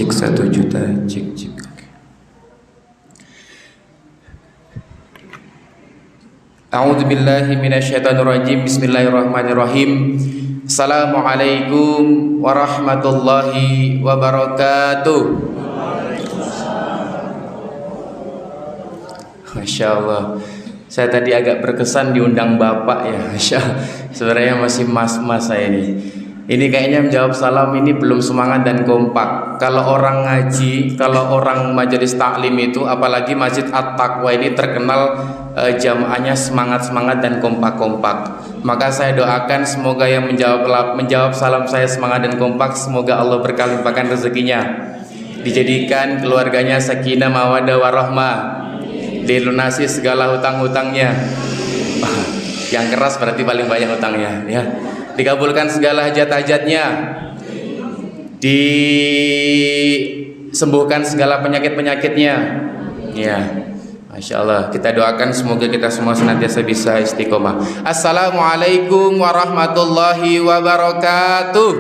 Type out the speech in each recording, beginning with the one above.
Cek 1 juta, cek. A'udzubillahi minasyaitonirrajim. Bismillahirrahmanirrahim. Assalamualaikum warahmatullahi wabarakatuh. Masya Allah. Saya tadi agak berkesan diundang Bapak ya. Masya Allah. Sebenarnya masih mas-mas saya ini. Ini kayaknya menjawab salam ini belum semangat dan kompak. Kalau orang ngaji, kalau orang majelis taklim itu, apalagi Masjid At-Taqwa ini terkenal jamaahnya semangat-semangat dan kompak-kompak. Maka saya doakan semoga yang menjawab salam saya semangat dan kompak, semoga Allah berkali limpahkan rezekinya, dijadikan keluarganya sakinah mawaddah warahmah, dilunasi segala hutang-hutangnya. Yang keras berarti paling banyak hutangnya ya. Dikabulkan segala hajat-hajatnya, disembuhkan segala penyakit-penyakitnya ya. Masya Allah, kita doakan semoga kita semua senantiasa bisa istiqomah. Assalamualaikum warahmatullahi wabarakatuh.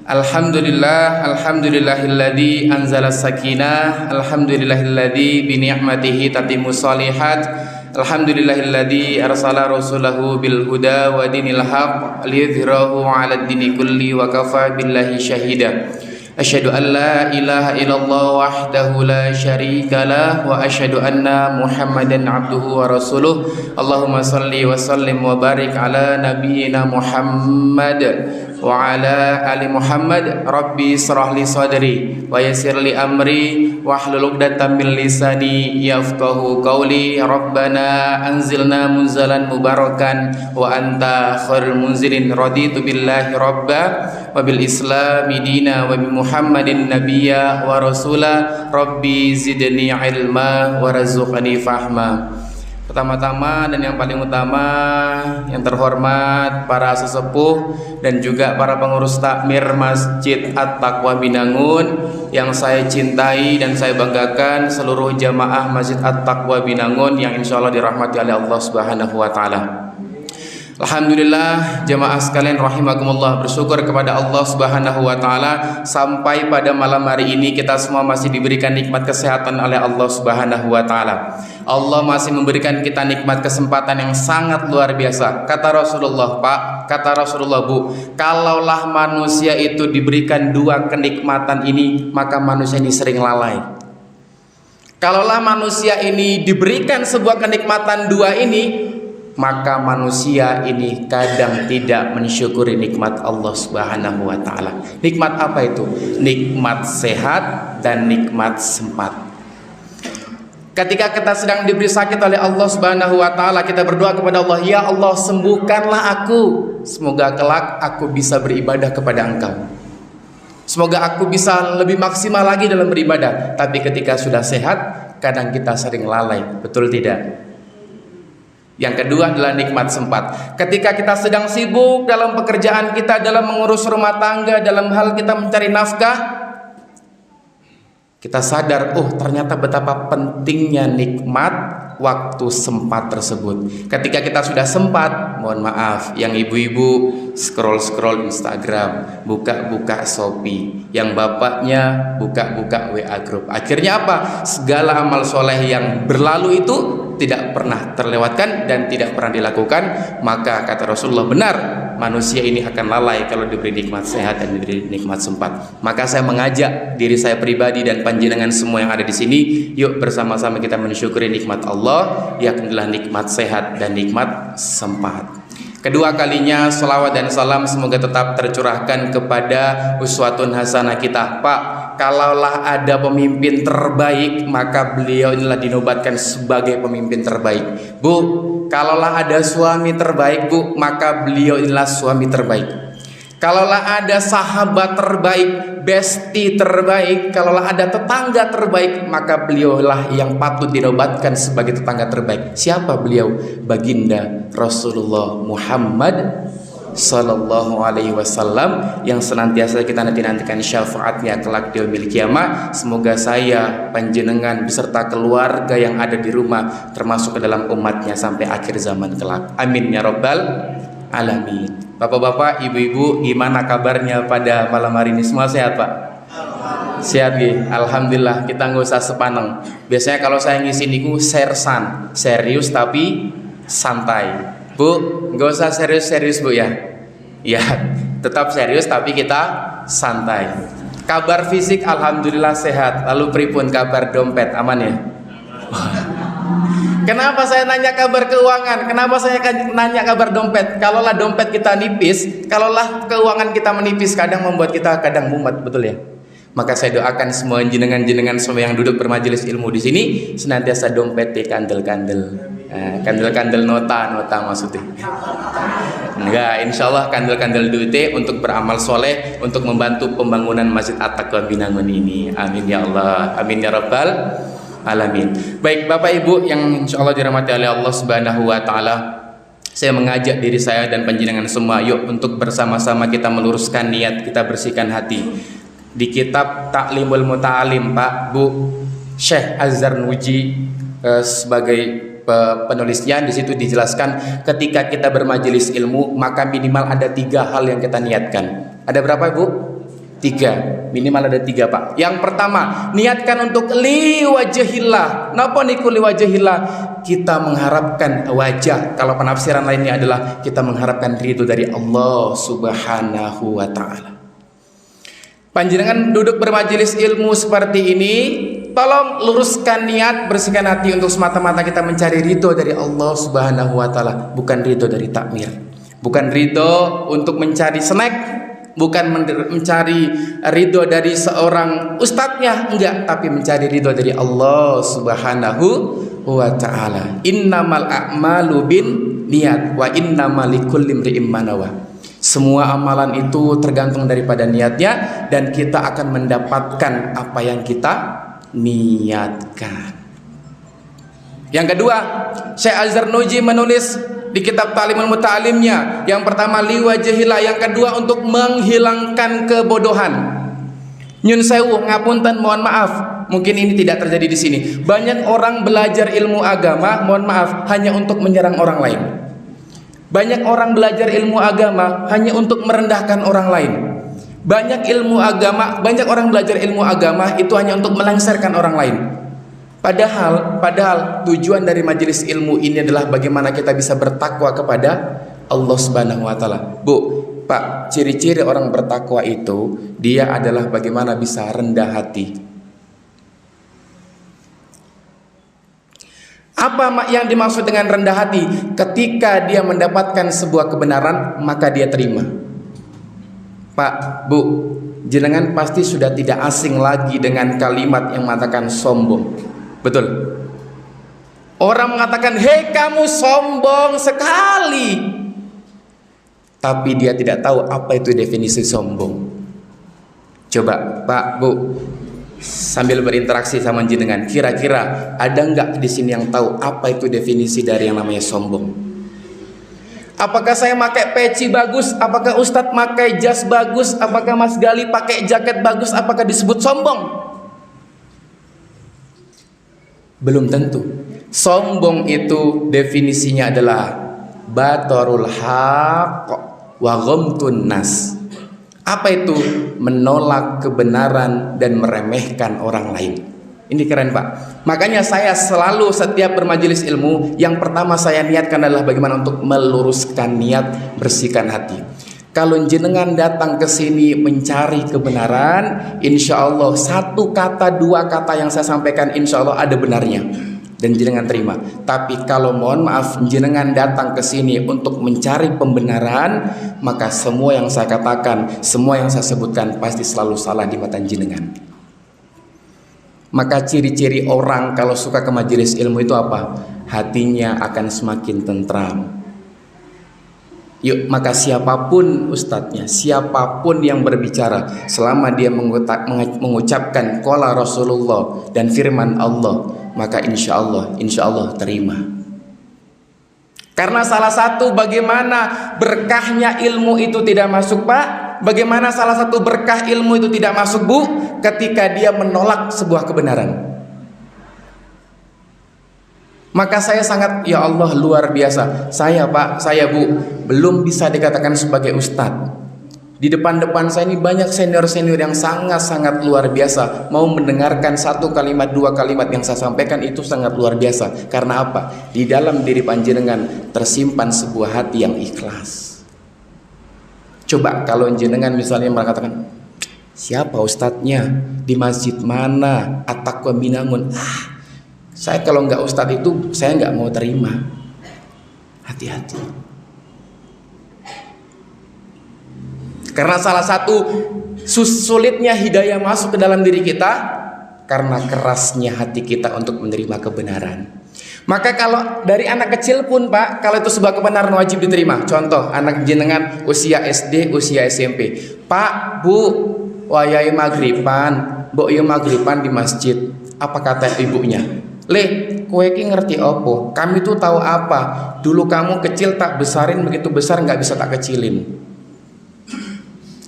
Alhamdulillahilladzi anzala sakinah, alhamdulillahilladzi bi ni'matihi tatimmu shalihat. Alhamdulillahilladzi arsala rasulahu bil huda wa dinil haq liyudhhirahu 'alad dini kulli wa kafa billahi syahida. Asyhadu an la ilaha illallah wahdahu la syarika lah wa asyhadu anna Muhammadan abduhu wa rasuluh. Allahumma salli wa sallim wa barik ala nabiyyina Muhammad wa ala ali Muhammad. Rabbi israh li sadri wa yassir li amri wahlul 'uqdatam min lisani yafqahu qawli. Rabbana anzilna munzalan mubarakan wa anta khairul munzilin. Raditu billahi rabba wa bil islami dina wa bi Muhammadin nabiyya wa rasula. Rabbi zidni ilma wa razuqni fahma. Pertama-tama dan yang paling utama, yang terhormat para sesepuh dan juga para pengurus takmir Masjid At-Taqwa Binangun yang saya cintai dan saya banggakan, seluruh jamaah Masjid At-Taqwa Binangun yang insya Allah dirahmati oleh Allah Subhanahu wa Ta'ala. Alhamdulillah jamaah sekalian rahimakumullah, bersyukur kepada Allah Subhanahu wa Ta'ala sampai pada malam hari ini kita semua masih diberikan nikmat kesehatan oleh Allah Subhanahu wa Ta'ala. Allah masih memberikan kita nikmat kesempatan yang sangat luar biasa. Kata Rasulullah, Pak, kata Rasulullah, Bu, kalaulah manusia itu diberikan dua kenikmatan ini, maka manusia ini sering lalai. Kalaulah manusia ini diberikan sebuah kenikmatan dua ini, maka manusia ini kadang tidak mensyukuri nikmat Allah Subhanahu wa Ta'ala. Nikmat apa itu? Nikmat sehat dan nikmat sempat. Ketika kita sedang diberi sakit oleh Allah Subhanahu wa Ta'ala, kita berdoa kepada Allah, ya Allah sembuhkanlah aku, semoga kelak aku bisa beribadah kepada Engkau, semoga aku bisa lebih maksimal lagi dalam beribadah. Tapi ketika sudah sehat, kadang kita sering lalai, betul tidak? Yang kedua adalah nikmat sempat. Ketika kita sedang sibuk dalam pekerjaan kita, dalam mengurus rumah tangga, dalam hal kita mencari nafkah, kita sadar, oh ternyata betapa pentingnya nikmat waktu sempat tersebut. Ketika kita sudah sempat, mohon maaf, yang ibu-ibu scroll Instagram, buka-buka Shopee, yang bapaknya buka-buka WA group. Akhirnya apa? Segala amal soleh yang berlalu itu tidak pernah terlewatkan dan tidak pernah dilakukan. Maka kata Rasulullah, benar, manusia ini akan lalai kalau diberi nikmat sehat dan diberi nikmat sempat. Maka saya mengajak diri saya pribadi dan panjenengan semua yang ada di sini, yuk bersama-sama kita mensyukuri nikmat Allah, yakni nikmat sehat dan nikmat sempat. Kedua kalinya salawat dan salam semoga tetap tercurahkan kepada uswatun hasanah kita. Pak, kalaulah ada pemimpin terbaik, maka beliau inilah dinobatkan sebagai pemimpin terbaik. Bu, kalaulah ada suami terbaik, Bu, maka beliau inilah suami terbaik. Kalaulah ada sahabat terbaik, bestie terbaik, kalaulah ada tetangga terbaik, maka beliaulah yang patut dinobatkan sebagai tetangga terbaik. Siapa beliau? Baginda Rasulullah Muhammad Sallallahu Alaihi Wasallam, yang senantiasa kita nantikan syafaatnya kelak di yaumil kiamah. Semoga saya, panjenengan beserta keluarga yang ada di rumah termasuk ke dalam umatnya sampai akhir zaman kelak. Amin ya rabbal alamin. Bapak-bapak, ibu-ibu, gimana kabarnya pada malam hari ini? Semua sehat, Pak? Sehat gih, alhamdulillah. Kita nggak usah sepaneng. Biasanya kalau saya ngisi niku sersan, serius tapi santai. Bu, nggak usah serius-serius bu ya. Ya, tetap serius tapi kita santai. Kabar fisik alhamdulillah sehat. Lalu pripun kabar dompet aman ya? Kenapa saya nanya kabar keuangan? Kenapa saya nanya kabar dompet? Kalaulah dompet kita nipis, kalaulah keuangan kita menipis, kadang membuat kita kadang mumet, betul ya? Maka saya doakan semua jenengan-jenengan semua yang duduk bermajelis ilmu di sini senantiasa dompet kandel-kandel, kandel-kandel nota maksudnya. Enggak, insya Allah kandel-kandel duite untuk beramal soleh, untuk membantu pembangunan Masjid At-Taqwa Binangun ini. Amin ya Allah, amin ya Rabbal alamin. Baik Bapak Ibu yang insya Allah dirahmati oleh Allah Subhanahu wa Ta'ala, saya mengajak diri saya dan panjenengan semua, yuk untuk bersama-sama kita meluruskan niat, kita bersihkan hati. Di kitab Ta'limul Muta'alim, Pak Bu Syekh Az-Zarnuji sebagai penulisnya, di situ dijelaskan ketika kita bermajelis ilmu maka minimal ada 3 hal yang kita niatkan. Ada berapa Bu? 3, minimal ada 3 Pak. Yang pertama, niatkan untuk liwajhillah. Napa niku liwajhillah? Kita mengharapkan wajah. Kalau penafsiran lainnya adalah kita mengharapkan ridho dari Allah Subhanahu wa Ta'ala. Panjenengan duduk bermajelis ilmu seperti ini, tolong luruskan niat, bersihkan hati untuk semata-mata kita mencari ridho dari Allah Subhanahu wa Ta'ala, bukan ridho dari takmir, bukan ridho untuk mencari snack, bukan mencari ridho dari seorang ustadznya, enggak, tapi mencari ridho dari Allah Subhanahu wa Ta'ala. Innamal a'malu bin niat wa innamal likulli imri'in ma nawa. Semua amalan itu tergantung daripada niatnya, dan kita akan mendapatkan apa yang kita niatkan. Yang kedua, Syekh Az-Zarnuji menulis di kitab Ta'limul Muta'alimnya, yang pertama liwajhillah, yang kedua untuk menghilangkan kebodohan. Nyun sewu, ngapunten, mohon maaf, mungkin ini tidak terjadi di sini. Banyak orang belajar ilmu agama, mohon maaf, hanya untuk menyerang orang lain. Banyak orang belajar ilmu agama hanya untuk merendahkan orang lain. Banyak orang belajar ilmu agama itu hanya untuk melengsarkan orang lain. Padahal tujuan dari majelis ilmu ini adalah bagaimana kita bisa bertakwa kepada Allah Subhanahu wa Ta'ala. Bu, Pak, ciri-ciri orang bertakwa itu dia adalah bagaimana bisa rendah hati. Apa yang dimaksud dengan rendah hati? Ketika dia mendapatkan sebuah kebenaran, maka dia terima. Pak, Bu, jenengan pasti sudah tidak asing lagi dengan kalimat yang mengatakan sombong. Betul? Orang mengatakan, hei kamu sombong sekali. Tapi dia tidak tahu apa itu definisi sombong. Coba, Pak, Bu, sambil berinteraksi sama jenengan, kira-kira ada nggak di sini yang tahu apa itu definisi dari yang namanya sombong? Apakah saya pakai peci bagus? Apakah Ustadz pakai jas bagus? Apakah Mas Gali pakai jaket bagus? Apakah disebut sombong? Belum tentu. Sombong itu definisinya adalah batarul haqq wa ghamtun nas. Apa itu? Menolak kebenaran dan meremehkan orang lain. Ini keren Pak. Makanya saya selalu setiap bermajelis ilmu, yang pertama saya niatkan adalah bagaimana untuk meluruskan niat, bersihkan hati. Kalau jenengan datang ke sini mencari kebenaran, insya Allah 1 kata 2 kata yang saya sampaikan insya Allah ada benarnya dan jenengan terima. Tapi kalau mohon maaf jenengan datang ke sini untuk mencari pembenaran, maka semua yang saya katakan, semua yang saya sebutkan pasti selalu salah di mata jenengan. Maka ciri-ciri orang kalau suka ke majelis ilmu itu apa? Hatinya akan semakin tentram. Yuk, maka siapapun ustadznya, siapapun yang berbicara, selama dia mengucapkan qala Rasulullah dan firman Allah, maka insya Allah terima. Karena salah satu bagaimana berkahnya ilmu itu tidak masuk Pak, bagaimana salah satu berkah ilmu itu tidak masuk Bu, ketika dia menolak sebuah kebenaran. Maka saya sangat, ya Allah, luar biasa. Saya Pak, saya Bu, belum bisa dikatakan sebagai ustadz. Di depan-depan saya ini banyak senior-senior yang sangat-sangat luar biasa. Mau mendengarkan satu kalimat, dua kalimat yang saya sampaikan itu sangat luar biasa. Karena apa? Di dalam diri panjenengan tersimpan sebuah hati yang ikhlas. Coba kalau jenengan misalnya mengatakan, siapa ustadznya? Di masjid mana? At-Taqwa Binangun. Saya kalau nggak ustadz itu saya nggak mau terima. Hati-hati. Karena salah satu sulitnya hidayah masuk ke dalam diri kita karena kerasnya hati kita untuk menerima kebenaran. Maka kalau dari anak kecil pun Pak, kalau itu sebuah kebenaran wajib diterima. Contoh anak jenengan usia SD, usia SMP. Pak, Bu, wayai maghriban, mbok yo maghriban di masjid. Apa kata ibunya? Le, kowe ki ngerti opo? Kami tuh tahu apa? Dulu kamu kecil tak besarin, begitu besar nggak bisa tak kecilin.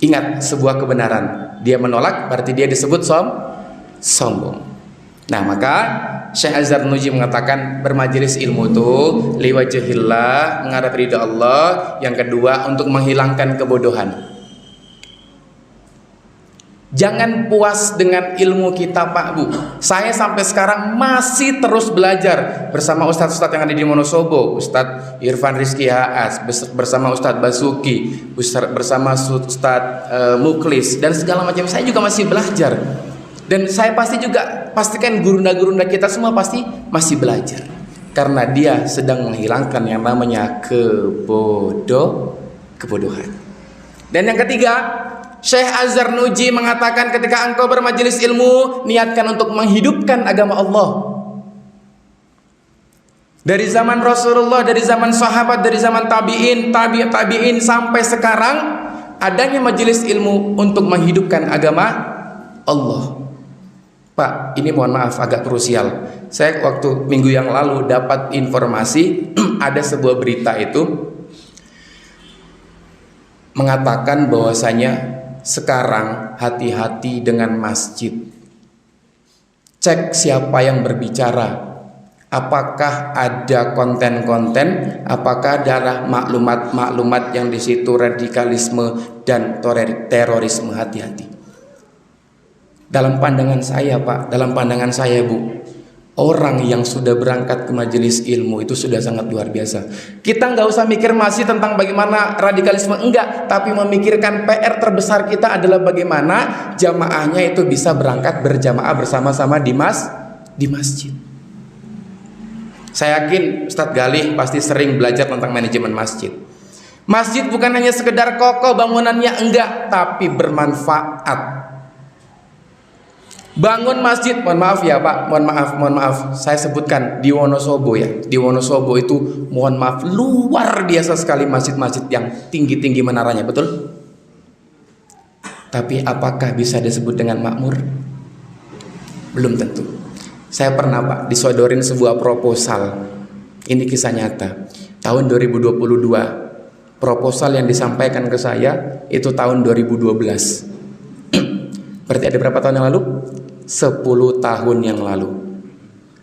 Ingat sebuah kebenaran. Dia menolak berarti dia disebut sombong. Nah maka Syekh Az-Zarnuji mengatakan bermajelis ilmu itu liwajhillah, menghadap ridha Allah. Yang kedua untuk menghilangkan kebodohan. Jangan puas dengan ilmu kita Pak Bu. Saya sampai sekarang masih terus belajar bersama ustadz-ustadz yang ada di Wonosobo, Ustadz Irfan Rizky Haas, bersama Ustadz Basuki, bersama Ustadz Muklis dan segala macam. Saya juga masih belajar. Dan saya pasti juga pastikan gurunda-gurunda kita semua pasti masih belajar. Karena dia sedang menghilangkan yang namanya kebodohan. Dan yang ketiga, Syekh Az-Zarnuji mengatakan ketika engkau bermajelis ilmu, niatkan untuk menghidupkan agama Allah. Dari zaman Rasulullah, dari zaman sahabat, dari zaman tabi'in sampai sekarang adanya majelis ilmu untuk menghidupkan agama Allah. Pak, ini mohon maaf agak krusial. Saya waktu minggu yang lalu dapat informasi ada sebuah berita itu mengatakan bahwasanya sekarang hati-hati dengan masjid. Cek siapa yang berbicara. Apakah ada konten-konten, apakah ada maklumat-maklumat yang di situ radikalisme dan terorisme. Hati-hati. Dalam pandangan saya Pak, dalam pandangan saya Bu, orang yang sudah berangkat ke majelis ilmu itu sudah sangat luar biasa. Kita nggak usah mikir masih tentang bagaimana radikalisme, enggak, tapi memikirkan PR terbesar kita adalah bagaimana jamaahnya itu bisa berangkat berjamaah bersama-sama di masjid. Saya yakin Ustadz Galih pasti sering belajar tentang manajemen masjid. Masjid bukan hanya sekedar kokoh bangunannya, enggak, tapi bermanfaat. Bangun masjid, mohon maaf ya Pak, mohon maaf, saya sebutkan di Wonosobo ya. Di Wonosobo itu mohon maaf luar biasa sekali masjid-masjid yang tinggi-tinggi menaranya, betul? Tapi apakah bisa disebut dengan makmur? Belum tentu. Saya pernah Pak disodorin sebuah proposal. Ini kisah nyata. Tahun 2022. Proposal yang disampaikan ke saya itu tahun 2012. Berarti ada berapa tahun yang lalu? 10 tahun yang lalu.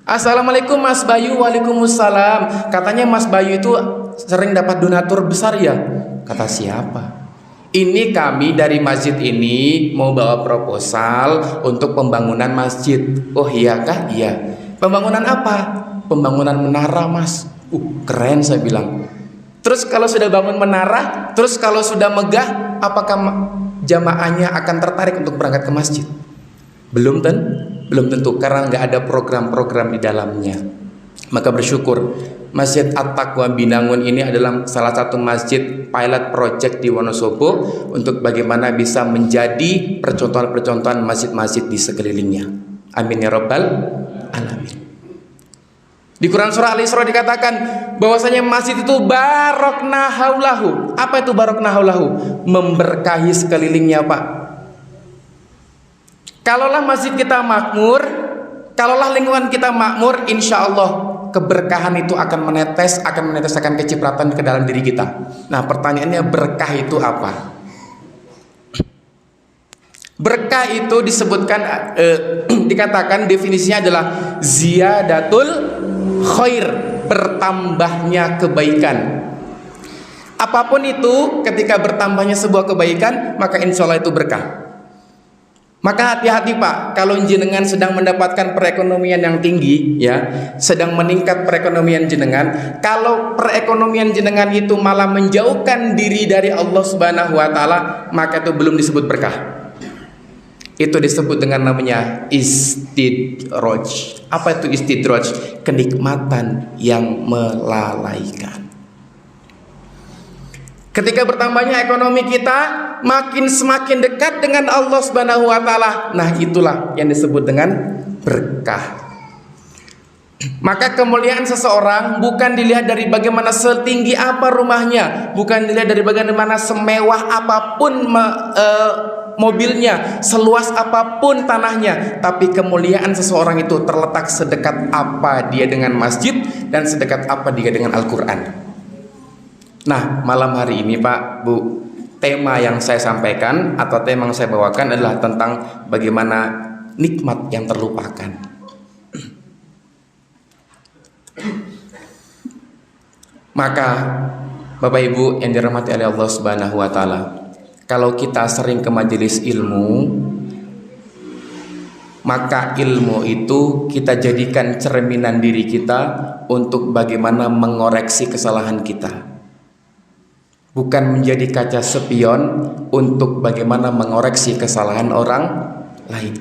Assalamualaikum Mas Bayu. Waalaikumsalam. Katanya Mas Bayu itu sering dapat donatur besar ya. Kata siapa? Ini kami dari masjid ini mau bawa proposal untuk pembangunan masjid. Oh iya kah? Iya. Pembangunan apa? Pembangunan menara Mas. Keren saya bilang. Terus kalau sudah bangun menara, terus kalau sudah megah, apakah jamaahnya akan tertarik untuk berangkat ke masjid? Belum tentu karena nggak ada program-program di dalamnya. Maka bersyukur Masjid At-Taqwa Binangun ini adalah salah satu masjid pilot project di Wonosobo untuk bagaimana bisa menjadi percontohan-percontohan masjid-masjid di sekelilingnya. Amin ya rabbal alamin. Di Quran surah Al-Isra dikatakan bahwasanya masjid itu barokna haulahu. Apa itu barokna haulahu? Memberkahi sekelilingnya Pak. Kalaulah masjid kita makmur, kalaulah lingkungan kita makmur, insya Allah keberkahan itu akan meneteskan kecipratan ke dalam diri kita. Nah pertanyaannya, berkah itu apa? Berkah itu disebutkan dikatakan definisinya adalah ziyadatul khair, bertambahnya kebaikan. Apapun itu, ketika bertambahnya sebuah kebaikan, maka insya Allah itu berkah. Maka hati-hati Pak, kalau jenengan sedang mendapatkan perekonomian yang tinggi, ya, sedang meningkat perekonomian jenengan, kalau perekonomian jenengan itu malah menjauhkan diri dari Allah Subhanahu wa taala, maka itu belum disebut berkah. Itu disebut dengan namanya istidraj. Apa itu istidraj? Kenikmatan yang melalaikan. Ketika bertambahnya ekonomi kita, makin semakin dekat dengan Allah Subhanahu wa taala. Nah, itulah yang disebut dengan berkah. Maka kemuliaan seseorang bukan dilihat dari bagaimana setinggi apa rumahnya, bukan dilihat dari bagaimana semewah apapun mobilnya, seluas apapun tanahnya, tapi kemuliaan seseorang itu terletak sedekat apa dia dengan masjid dan sedekat apa dia dengan Al-Qur'an. Nah, malam hari ini Pak, Bu, tema yang saya sampaikan atau tema yang saya bawakan adalah tentang bagaimana nikmat yang terlupakan. Maka Bapak Ibu yang dirahmati oleh Allah Subhanahu wa taala, kalau kita sering ke majelis ilmu, maka ilmu itu kita jadikan cerminan diri kita untuk bagaimana mengoreksi kesalahan kita. Bukan menjadi kaca spion untuk bagaimana mengoreksi kesalahan orang lain.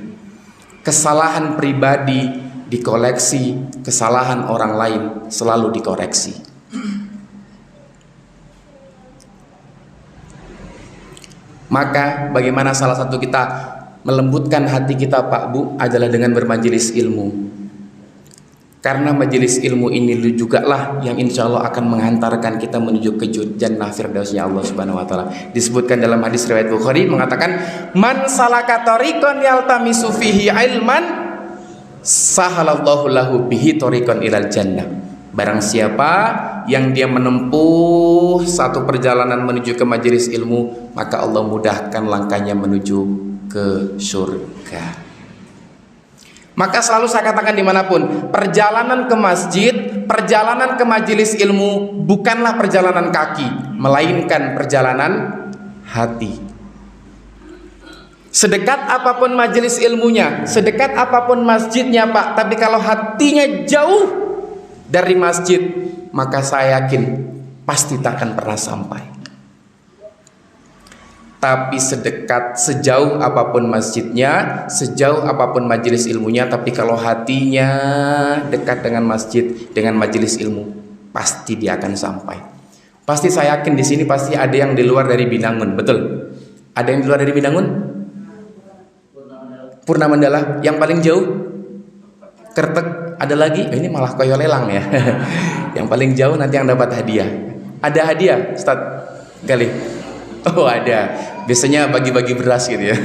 Kesalahan pribadi dikoleksi, kesalahan orang lain selalu dikoreksi. Maka bagaimana salah satu kita melembutkan hati kita Pak Bu adalah dengan bermajelis ilmu. Karena majelis ilmu ini juga lah yang insya Allah akan menghantarkan kita menuju ke jannah firdausnya Allah Subhanahu wa taala. Disebutkan dalam hadis riwayat Bukhari mengatakan, "Man salaka tariqan yaltamisu fihi ilman, sahalallahu lahu bihi tariqan ilal jannah." Barang siapa yang dia menempuh satu perjalanan menuju ke majelis ilmu, maka Allah mudahkan langkahnya menuju ke surga. Maka selalu saya katakan dimanapun, perjalanan ke masjid, perjalanan ke majelis ilmu bukanlah perjalanan kaki, melainkan perjalanan hati. Sedekat apapun majelis ilmunya, sedekat apapun masjidnya Pak, tapi kalau hatinya jauh dari masjid, maka saya yakin pasti tak akan pernah sampai. Tapi sejauh apapun masjidnya, sejauh apapun majelis ilmunya, tapi kalau hatinya dekat dengan masjid, dengan majelis ilmu, pasti dia akan sampai. Pasti saya yakin di sini pasti ada yang di luar dari Binangun, betul? Ada yang di luar dari Binangun? Purna Mandala. Yang paling jauh? Kertek. Ada lagi? Ini malah koyo lelang ya. Yang paling jauh nanti yang dapat hadiah. Ada hadiah, Ustaz Galih? Oh ada, biasanya bagi-bagi beras gitu ya.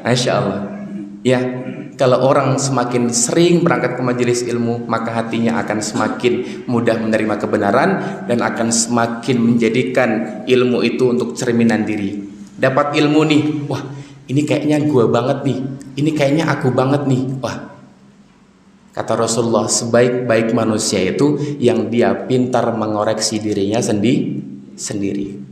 Masya Allah. Ya, kalau orang semakin sering berangkat ke majelis ilmu, maka hatinya akan semakin mudah menerima kebenaran dan akan semakin menjadikan ilmu itu untuk cerminan diri. Dapat ilmu nih, wah ini kayaknya gua banget nih, ini kayaknya aku banget nih. Wah, kata Rasulullah, sebaik-baik manusia itu yang dia pintar mengoreksi dirinya sendiri.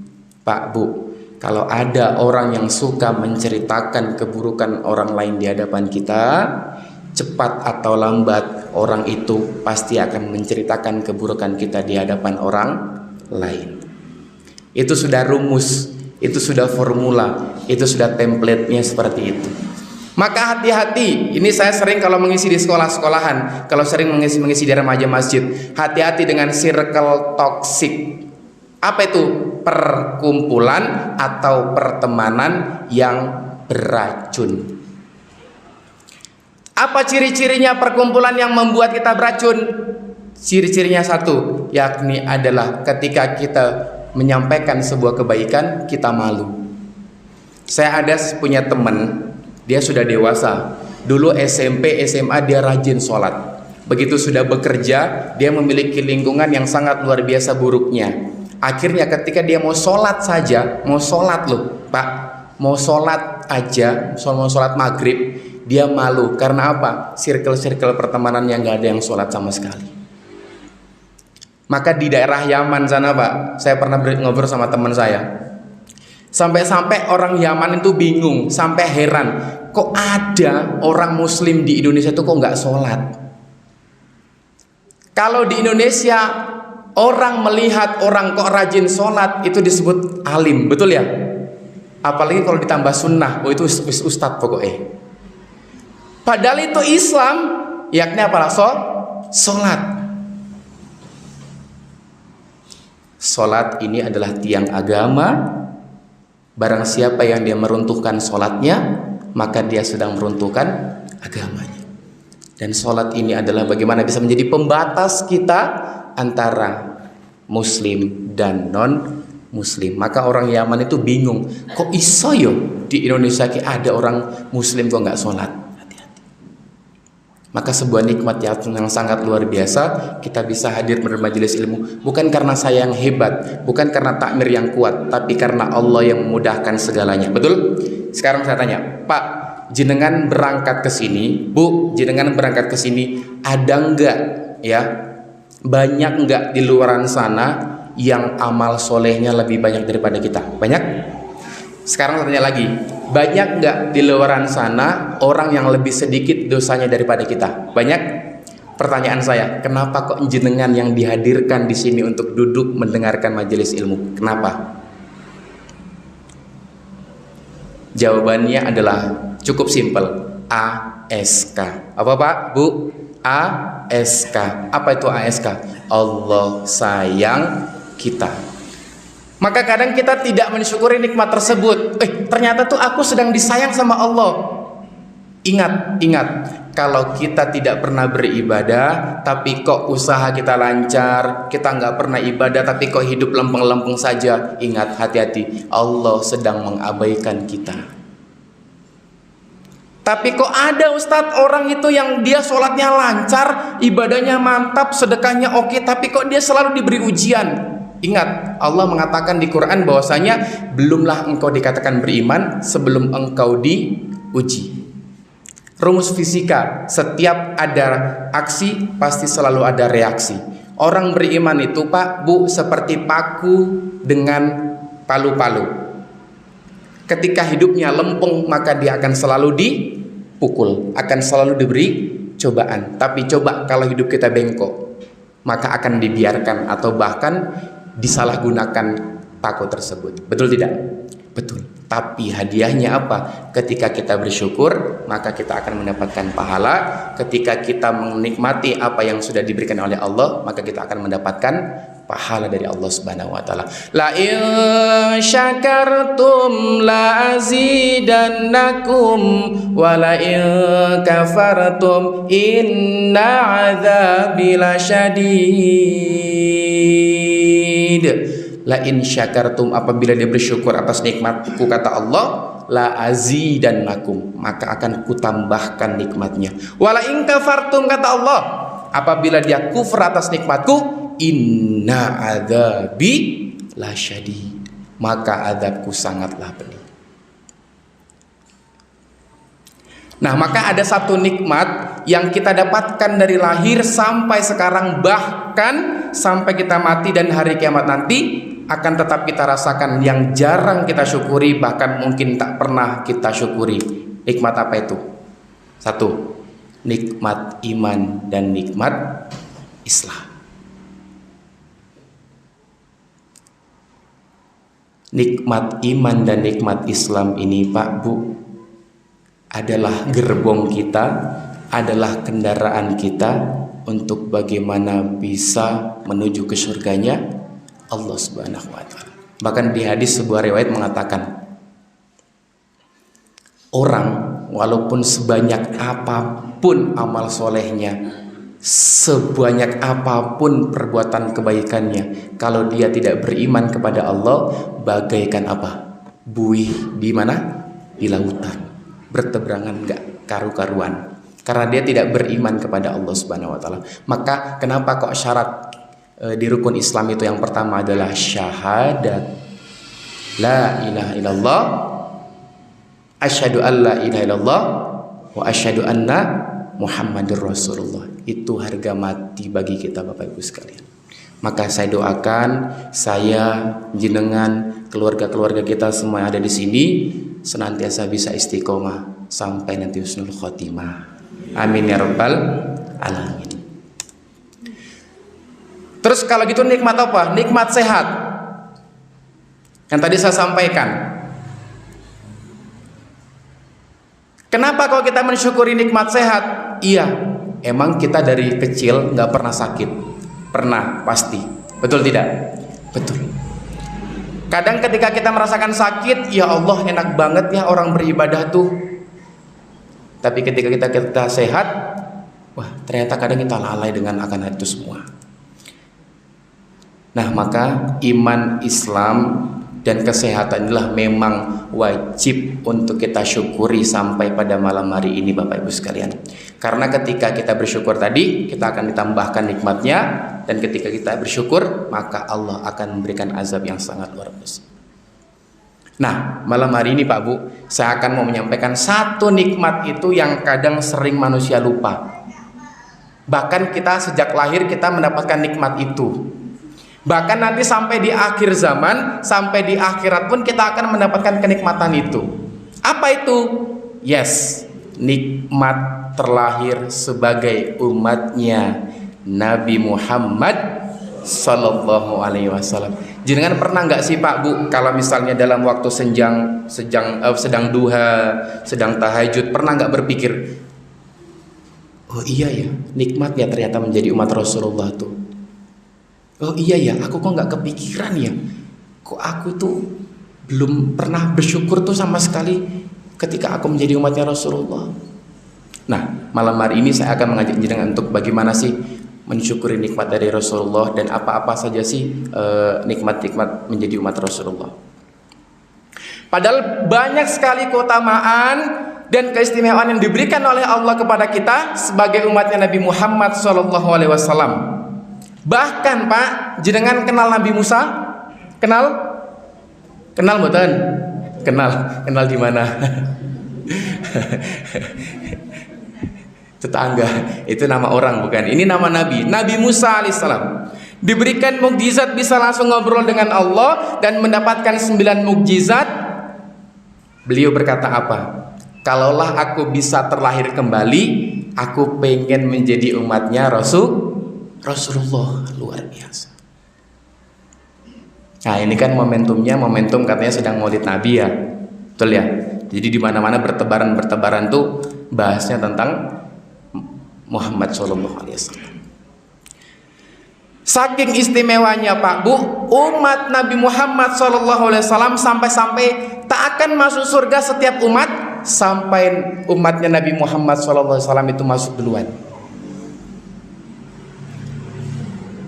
Pak Bu, kalau ada orang yang suka menceritakan keburukan orang lain di hadapan kita, cepat atau lambat orang itu pasti akan menceritakan keburukan kita di hadapan orang lain. Itu sudah rumus, itu sudah formula, itu sudah template-nya seperti itu. Maka hati-hati, ini saya sering kalau mengisi di sekolah-sekolahan, kalau sering mengisi di remaja masjid, hati-hati dengan circle toksik. Apa itu? Perkumpulan atau pertemanan yang beracun. Apa ciri-cirinya perkumpulan yang membuat kita beracun? Ciri-cirinya satu, yakni adalah ketika kita menyampaikan sebuah kebaikan, kita malu. Saya ada punya teman, dia sudah dewasa. Dulu SMP, SMA dia rajin sholat. Begitu sudah bekerja, dia memiliki lingkungan yang sangat luar biasa buruknya. Akhirnya ketika dia mau sholat saja, mau sholat loh Pak, mau sholat aja, mau sholat maghrib, dia malu. Karena apa? Circle-circle pertemanan yang gak ada yang sholat sama sekali. Maka di daerah Yaman sana Pak, saya pernah ngobrol sama teman saya. Sampai-sampai orang Yaman itu bingung, sampai heran, kok ada orang Muslim di Indonesia itu kok nggak sholat? Kalau di Indonesia orang melihat orang kok rajin sholat itu disebut alim, betul ya? Apalagi kalau ditambah sunnah, oh itu ustadz pokoknya. Padahal itu Islam, yakni apalah sholat. Sholat ini adalah tiang agama. Barang siapa yang dia meruntuhkan sholatnya, maka dia sedang meruntuhkan agamanya. Dan sholat ini adalah bagaimana bisa menjadi pembatas kita antara muslim dan non muslim. Maka orang Yaman itu bingung, kok iso yo di Indonesia ada orang muslim kok nggak sholat. Maka sebuah nikmat yang sangat luar biasa, kita bisa hadir bermajelis ilmu bukan karena saya yang hebat, bukan karena takmir yang kuat, tapi karena Allah yang memudahkan segalanya. Betul? Sekarang saya tanya, Pak, jenengan berangkat ke sini, Bu, jenengan berangkat ke sini, ada enggak ya? Banyak enggak di luaran sana yang amal solehnya lebih banyak daripada kita? Banyak? Sekarang saya tanya lagi, banyak nggak di luaran sana orang yang lebih sedikit dosanya daripada kita? Banyak? Pertanyaan saya, kenapa kok jenengan yang dihadirkan di sini untuk duduk mendengarkan majelis ilmu? Kenapa? Jawabannya adalah cukup simpel, ASK. Apa Pak, Bu? ASK. Apa itu ASK? Allah sayang kita. Maka kadang kita tidak mensyukuri nikmat tersebut. Ternyata tuh aku sedang disayang sama Allah. Ingat, kalau kita tidak pernah beribadah, tapi kok usaha kita lancar, kita nggak pernah ibadah, tapi kok hidup lempeng-lempeng saja. Ingat, hati-hati, Allah sedang mengabaikan kita. Tapi kok ada Ustadz orang itu yang dia sholatnya lancar, ibadahnya mantap, sedekahnya oke, tapi kok dia selalu diberi ujian. Ingat, Allah mengatakan di Quran bahwasanya belumlah engkau dikatakan beriman sebelum engkau diuji. Rumus fisika, setiap ada aksi pasti selalu ada reaksi. Orang beriman itu Pak, Bu, seperti paku dengan palu-palu. Ketika hidupnya lempeng, maka dia akan selalu dipukul, akan selalu diberi cobaan. Tapi coba kalau hidup kita bengkok, maka akan dibiarkan atau bahkan disalahgunakan paku tersebut. Betul tidak? Betul. Tapi hadiahnya apa? Ketika kita bersyukur, maka kita akan mendapatkan pahala. Ketika kita menikmati apa yang sudah diberikan oleh Allah, maka kita akan mendapatkan pahala dari Allah Subhanahu wa taala. La in syakartum la azidannakum wa la in kafartum inna adzabi lasyadid. La in syakartum, apabila dia bersyukur atas nikmatku kata Allah, la azidannakum, maka akan kutambahkan nikmatnya. Wala in kafartum kata Allah, apabila dia kufur atas nikmatku, inna adzabi lasyadid, maka azabku sangatlah pedih. Nah, maka ada satu nikmat yang kita dapatkan dari lahir sampai sekarang, bahkan sampai kita mati dan hari kiamat nanti akan tetap kita rasakan, yang jarang kita syukuri, bahkan mungkin tak pernah kita syukuri. Nikmat apa itu? Satu, nikmat iman dan nikmat Islam. Nikmat iman dan nikmat Islam ini Pak, Bu, adalah gerbong kita, adalah kendaraan kita untuk bagaimana bisa menuju ke surganya Allah Subhanahu wa taala. Bahkan di hadis sebuah riwayat mengatakan, orang walaupun sebanyak apapun amal solehnya, sebanyak apapun perbuatan kebaikannya, kalau dia tidak beriman kepada Allah, bagaikan apa? Buih di mana? Di lautan, bertebarangan gak karu-karuan, karena dia tidak beriman kepada Allah Subhanahu wa taala. Maka kenapa kok syarat di rukun Islam itu yang pertama adalah syahadat la ilaha illallah, asyhadu an la ilaha illallah wa asyhadu anna Muhammadur Rasulullah. Itu harga mati bagi kita Bapak Ibu sekalian. Maka saya doakan, saya, jenengan, keluarga-keluarga kita semua yang ada di sini senantiasa bisa istiqomah sampai nanti husnul khotimah. Amin ya rabbal alamin. Terus kalau gitu nikmat apa? Nikmat sehat. Yang tadi saya sampaikan. Kenapa kalau kita mensyukuri nikmat sehat? Iya, emang kita dari kecil nggak pernah sakit. Pernah, pasti. Betul tidak? Betul. Kadang ketika kita merasakan sakit, ya Allah enak banget ya orang beribadah tuh. Tapi ketika kita sehat, wah ternyata kadang kita lalai dengan akan itu semua. Nah maka iman Islam dan kesehatan inilah memang wajib untuk kita syukuri sampai pada malam hari ini Bapak Ibu sekalian. Karena ketika kita bersyukur tadi, kita akan ditambahkan nikmatnya. Dan ketika kita bersyukur, maka Allah akan memberikan azab yang sangat luar biasa. Nah, malam hari ini Pak Bu, saya akan mau menyampaikan satu nikmat itu yang kadang sering manusia lupa. Bahkan kita sejak lahir kita mendapatkan nikmat itu. Bahkan nanti sampai di akhir zaman, sampai di akhirat pun kita akan mendapatkan kenikmatan itu. Apa itu? Yes, nikmat terlahir sebagai umatnya Nabi Muhammad Sallallahu Alaihi Wasallam. Jangan pernah nggak sih Pak Bu, kalau misalnya dalam waktu sedang duha, sedang tahajud, pernah nggak berpikir, oh iya ya, nikmat ya ternyata menjadi umat Rasulullah tuh. Oh iya ya, aku kok nggak kepikiran ya, kok aku tuh belum pernah bersyukur tuh sama sekali ketika aku menjadi umatnya Rasulullah. Nah, malam hari ini saya akan mengajak jenengan untuk bagaimana sih mensyukuri nikmat dari Rasulullah dan apa-apa saja sih nikmat-nikmat menjadi umat Rasulullah. Padahal banyak sekali keutamaan dan keistimewaan yang diberikan oleh Allah kepada kita sebagai umatnya Nabi Muhammad SAW. Bahkan Pak, jenengan kenal Nabi Musa? Kenal? Kenal mboten? Kenal di mana? Tetangga, itu nama orang bukan, ini nama Nabi. Nabi Musa alaihissalam diberikan mukjizat bisa langsung ngobrol dengan Allah dan mendapatkan 9 mukjizat. Beliau berkata apa? Kalaulah aku bisa terlahir kembali, aku pengen menjadi umatnya Rasulullah. Luar biasa. Nah ini kan momentum katanya sedang Maulid Nabi ya, betul ya. Jadi di mana-mana bertebaran tuh bahasnya tentang Muhammad Sallallahu Alaihi Wasallam. Saking istimewanya Pak Bu, umat Nabi Muhammad Sallallahu Alaihi Wasallam sampai-sampai tak akan masuk surga setiap umat sampai umatnya Nabi Muhammad Sallallahu Alaihi Wasallam itu masuk duluan.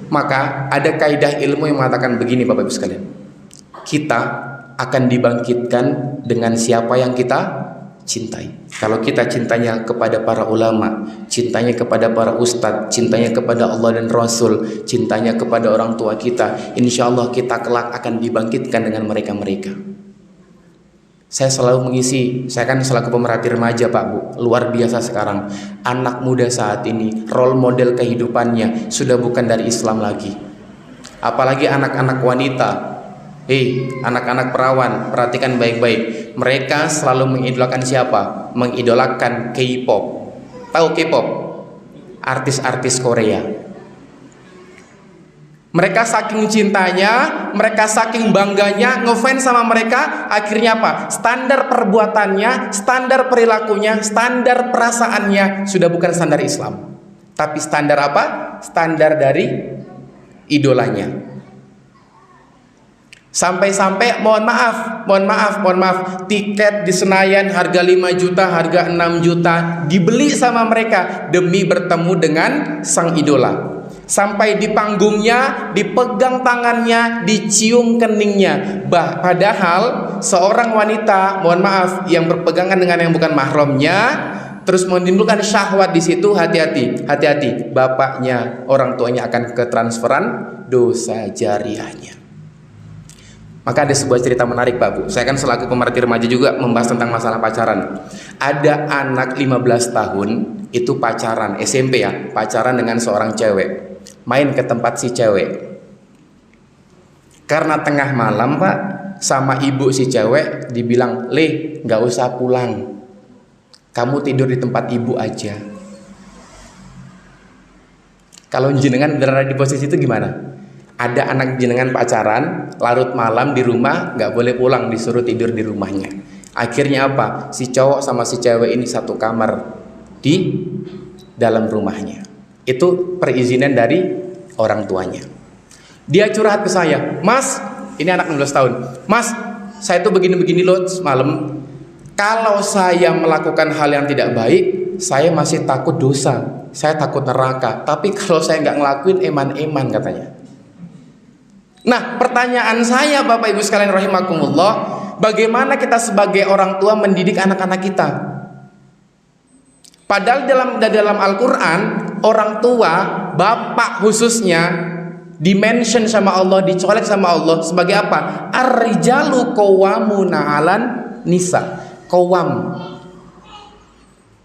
Maka ada kaidah ilmu yang mengatakan begini Bapak Ibu sekalian, kita akan dibangkitkan dengan siapa yang kita cintai. Kalau kita cintanya kepada para ulama, cintanya kepada para ustadz, cintanya kepada Allah dan Rasul, cintanya kepada orang tua kita, insya Allah kita kelak akan dibangkitkan dengan mereka-mereka. Saya selalu mengisi, saya kan selaku pemerhati remaja Pak Bu, luar biasa sekarang. Anak muda saat ini, role model kehidupannya sudah bukan dari Islam lagi. Apalagi anak-anak wanita. Anak-anak perawan, perhatikan baik-baik. Mereka selalu mengidolakan siapa? Mengidolakan K-pop. Tahu K-pop? Artis-artis Korea. Mereka saking cintanya, mereka saking bangganya, ngefans sama mereka. Akhirnya apa? Standar perbuatannya, standar perilakunya, standar perasaannya sudah bukan standar Islam. Tapi standar apa? Standar dari idolanya. Sampai-sampai mohon maaf, tiket di Senayan harga 5 juta, harga 6 juta dibeli sama mereka demi bertemu dengan sang idola. Sampai di panggungnya, dipegang tangannya, dicium keningnya. Padahal seorang wanita, mohon maaf, yang berpegangan dengan yang bukan mahramnya, terus menimbulkan syahwat di situ, hati-hati. Bapaknya, orang tuanya akan ketransferan dosa jariahnya. Maka ada sebuah cerita menarik Pak Bu. Saya kan selaku pemerhati remaja juga membahas tentang masalah pacaran. Ada anak 15 tahun itu pacaran, SMP ya, pacaran dengan seorang cewek. Main ke tempat si cewek. Karena tengah malam Pak, sama ibu si cewek dibilang, "Le, nggak usah pulang, kamu tidur di tempat ibu aja." Kalau jenengan berada di posisi itu gimana? Ada anak jenengan pacaran, larut malam di rumah, nggak boleh pulang, disuruh tidur di rumahnya. Akhirnya apa? Si cowok sama si cewek ini satu kamar di dalam rumahnya. Itu perizinan dari orang tuanya. Dia curhat ke saya, "Mas," ini anak 16 tahun, "Mas, saya tuh begini-begini loh semalam. Kalau saya melakukan hal yang tidak baik, saya masih takut dosa, saya takut neraka. Tapi kalau saya nggak ngelakuin, eman-eman," katanya. Nah, pertanyaan saya Bapak Ibu sekalian rahimakumullah, bagaimana kita sebagai orang tua mendidik anak-anak kita? Padahal dalam Al-Quran, orang tua, bapak khususnya, dimention sama Allah, dicolek sama Allah sebagai apa? Ar-rijalu qawwamuna 'alan nisa. Qawwam,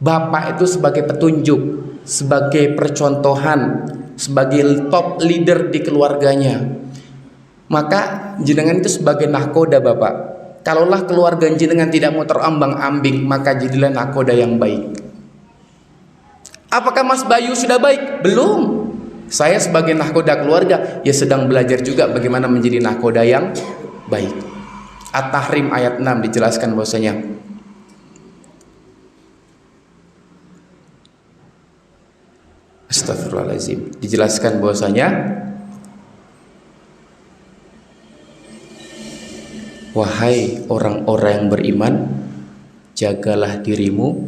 bapak itu sebagai petunjuk, sebagai percontohan, sebagai top leader di keluarganya. Maka jenengan itu sebagai nahkoda Bapak. Kalaulah keluarga jenengan tidak mau terombang-ambing, maka jadilah nahkoda yang baik. Apakah Mas Bayu sudah baik? Belum. Saya sebagai nahkoda keluarga ya sedang belajar juga bagaimana menjadi nahkoda yang baik. At-Tahrim ayat 6 dijelaskan bahwasanya Astagfirullahaladzim, dijelaskan bahwasanya wahai orang-orang yang beriman, jagalah dirimu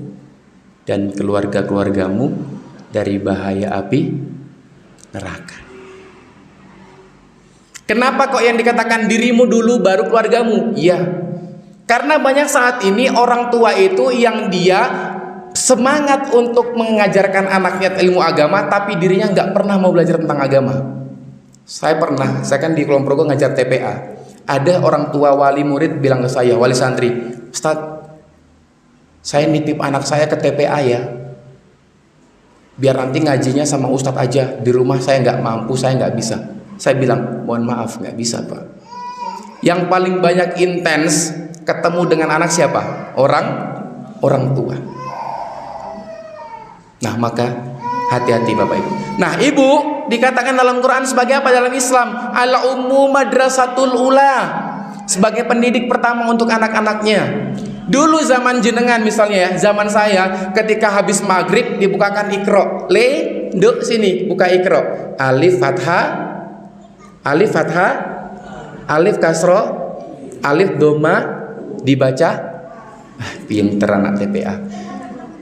dan keluarga-keluargamu dari bahaya api neraka. Kenapa kok yang dikatakan dirimu dulu baru keluargamu? Iya, karena banyak saat ini orang tua itu yang dia semangat untuk mengajarkan anaknya ilmu agama, tapi dirinya nggak pernah mau belajar tentang agama. Saya kan di Kulon Progo ngajar TPA. Ada orang tua wali murid bilang ke saya, wali santri, "Ustadz, saya nitip anak saya ke TPA ya, biar nanti ngajinya sama ustadz aja, di rumah saya nggak mampu, saya nggak bisa." Saya bilang, "Mohon maaf, nggak bisa Pak. Yang paling banyak intens ketemu dengan anak siapa? Orang tua." Nah, maka hati-hati Bapak Ibu. Nah, ibu dikatakan dalam Quran sebagai apa dalam Islam? Al-ummu madrasatul ula, sebagai pendidik pertama untuk anak-anaknya. Dulu zaman jenengan misalnya ya, zaman saya ketika habis maghrib dibukakan Iqra. Le, nduk sini buka Iqra. Alif fathah, alif fathah, alif kasro, alif doma, dibaca. Pinter anak TPA.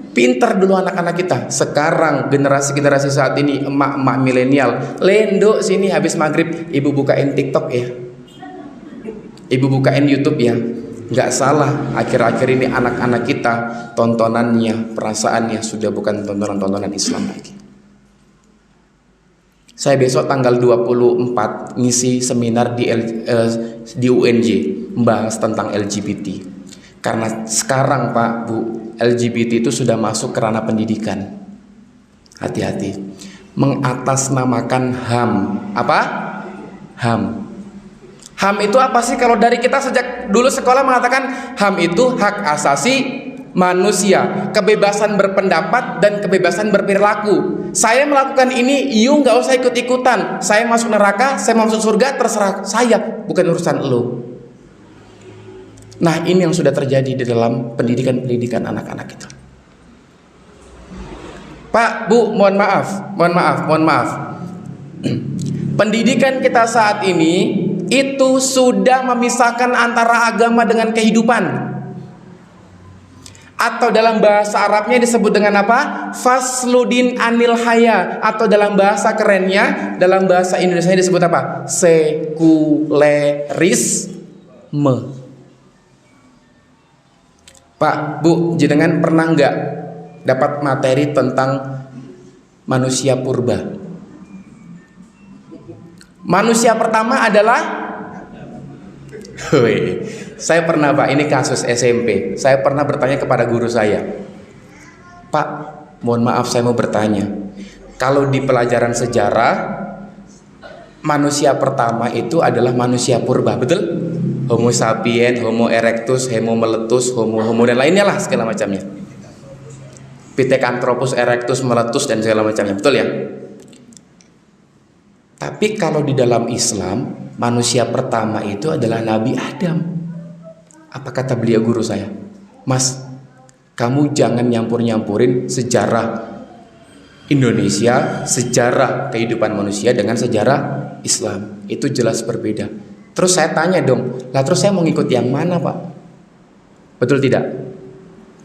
Pinter dulu anak-anak kita. Sekarang generasi saat ini, emak-emak milenial, le nduk sini habis maghrib ibu bukain TikTok ya, ibu bukain YouTube ya. Nggak salah, akhir-akhir ini anak-anak kita tontonannya, perasaannya sudah bukan tontonan-tontonan Islam lagi. Saya besok tanggal 24 ngisi seminar di UNJ membahas tentang LGBT. Karena sekarang Pak, Bu, LGBT itu sudah masuk ke ranah pendidikan. Hati-hati. Mengatasnamakan HAM. Apa? HAM. HAM itu apa sih? Kalau dari kita sejak dulu sekolah mengatakan HAM itu hak asasi manusia, kebebasan berpendapat dan kebebasan berperilaku. Saya melakukan ini, you nggak usah ikut-ikutan. Saya masuk neraka, saya masuk surga, terserah saya, bukan urusan lo. Nah, ini yang sudah terjadi di dalam pendidikan anak-anak kita. Pak, Bu, mohon maaf. Pendidikan kita saat ini itu sudah memisahkan antara agama dengan kehidupan. Atau dalam bahasa Arabnya disebut dengan apa? Fasludin anil haya. Atau dalam bahasa kerennya, dalam bahasa Indonesia disebut apa? Sekulerisme. Pak, Bu, jenengan pernah nggak dapat materi tentang manusia purba? Manusia pertama adalah saya pernah Pak, ini kasus SMP. Saya pernah bertanya kepada guru saya, Pak, mohon maaf saya mau bertanya, kalau di pelajaran sejarah manusia pertama itu adalah manusia purba, betul? Homo sapien, Homo erectus, Homo meletus, Homo dan lainnya lah segala macamnya. Pithecanthropus erectus, meletus dan segala macamnya, betul ya? Tapi kalau di dalam Islam, manusia pertama itu adalah Nabi Adam. Apa kata beliau guru saya? Mas, kamu jangan nyampur-nyampurin sejarah Indonesia, sejarah kehidupan manusia dengan sejarah Islam. Itu jelas berbeda. Terus saya tanya dong, lah terus saya mau ngikut yang mana Pak? Betul tidak?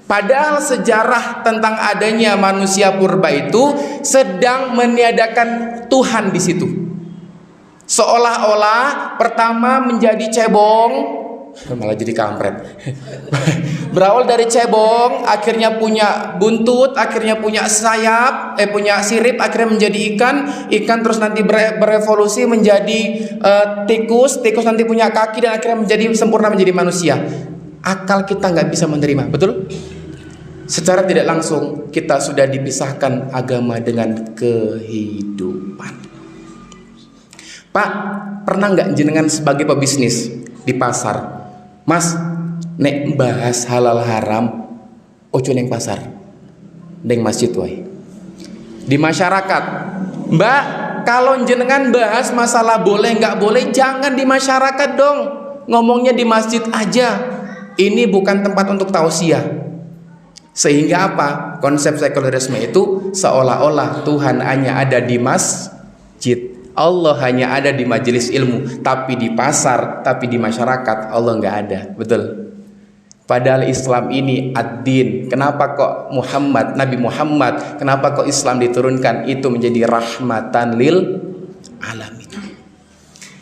Padahal sejarah tentang adanya manusia purba itu sedang meniadakan Tuhan di situ. Seolah-olah pertama menjadi cebong, malah jadi kampret. Berawal dari cebong, akhirnya punya buntut, akhirnya punya sayap, punya sirip, akhirnya menjadi ikan terus nanti berevolusi menjadi tikus nanti punya kaki dan akhirnya menjadi sempurna menjadi manusia. Akal kita nggak bisa menerima, betul? Secara tidak langsung kita sudah dipisahkan agama dengan kehidupan. Pak, pernah nggak jenengan sebagai pebisnis di pasar, Mas, nek bahas halal haram ojo neng pasar, neng masjid wae. Di masyarakat, Mbak, kalau jenengan bahas masalah boleh nggak boleh, jangan di masyarakat dong, ngomongnya di masjid aja. Ini bukan tempat untuk tausiah. Sehingga apa? Konsep sekularisme itu seolah-olah Tuhan hanya ada di masjid, Allah hanya ada di majelis ilmu, tapi di pasar, tapi di masyarakat Allah nggak ada, betul? Padahal Islam ini ad-din. Kenapa kok Nabi Muhammad, kenapa kok Islam diturunkan itu menjadi rahmatan lil alamin?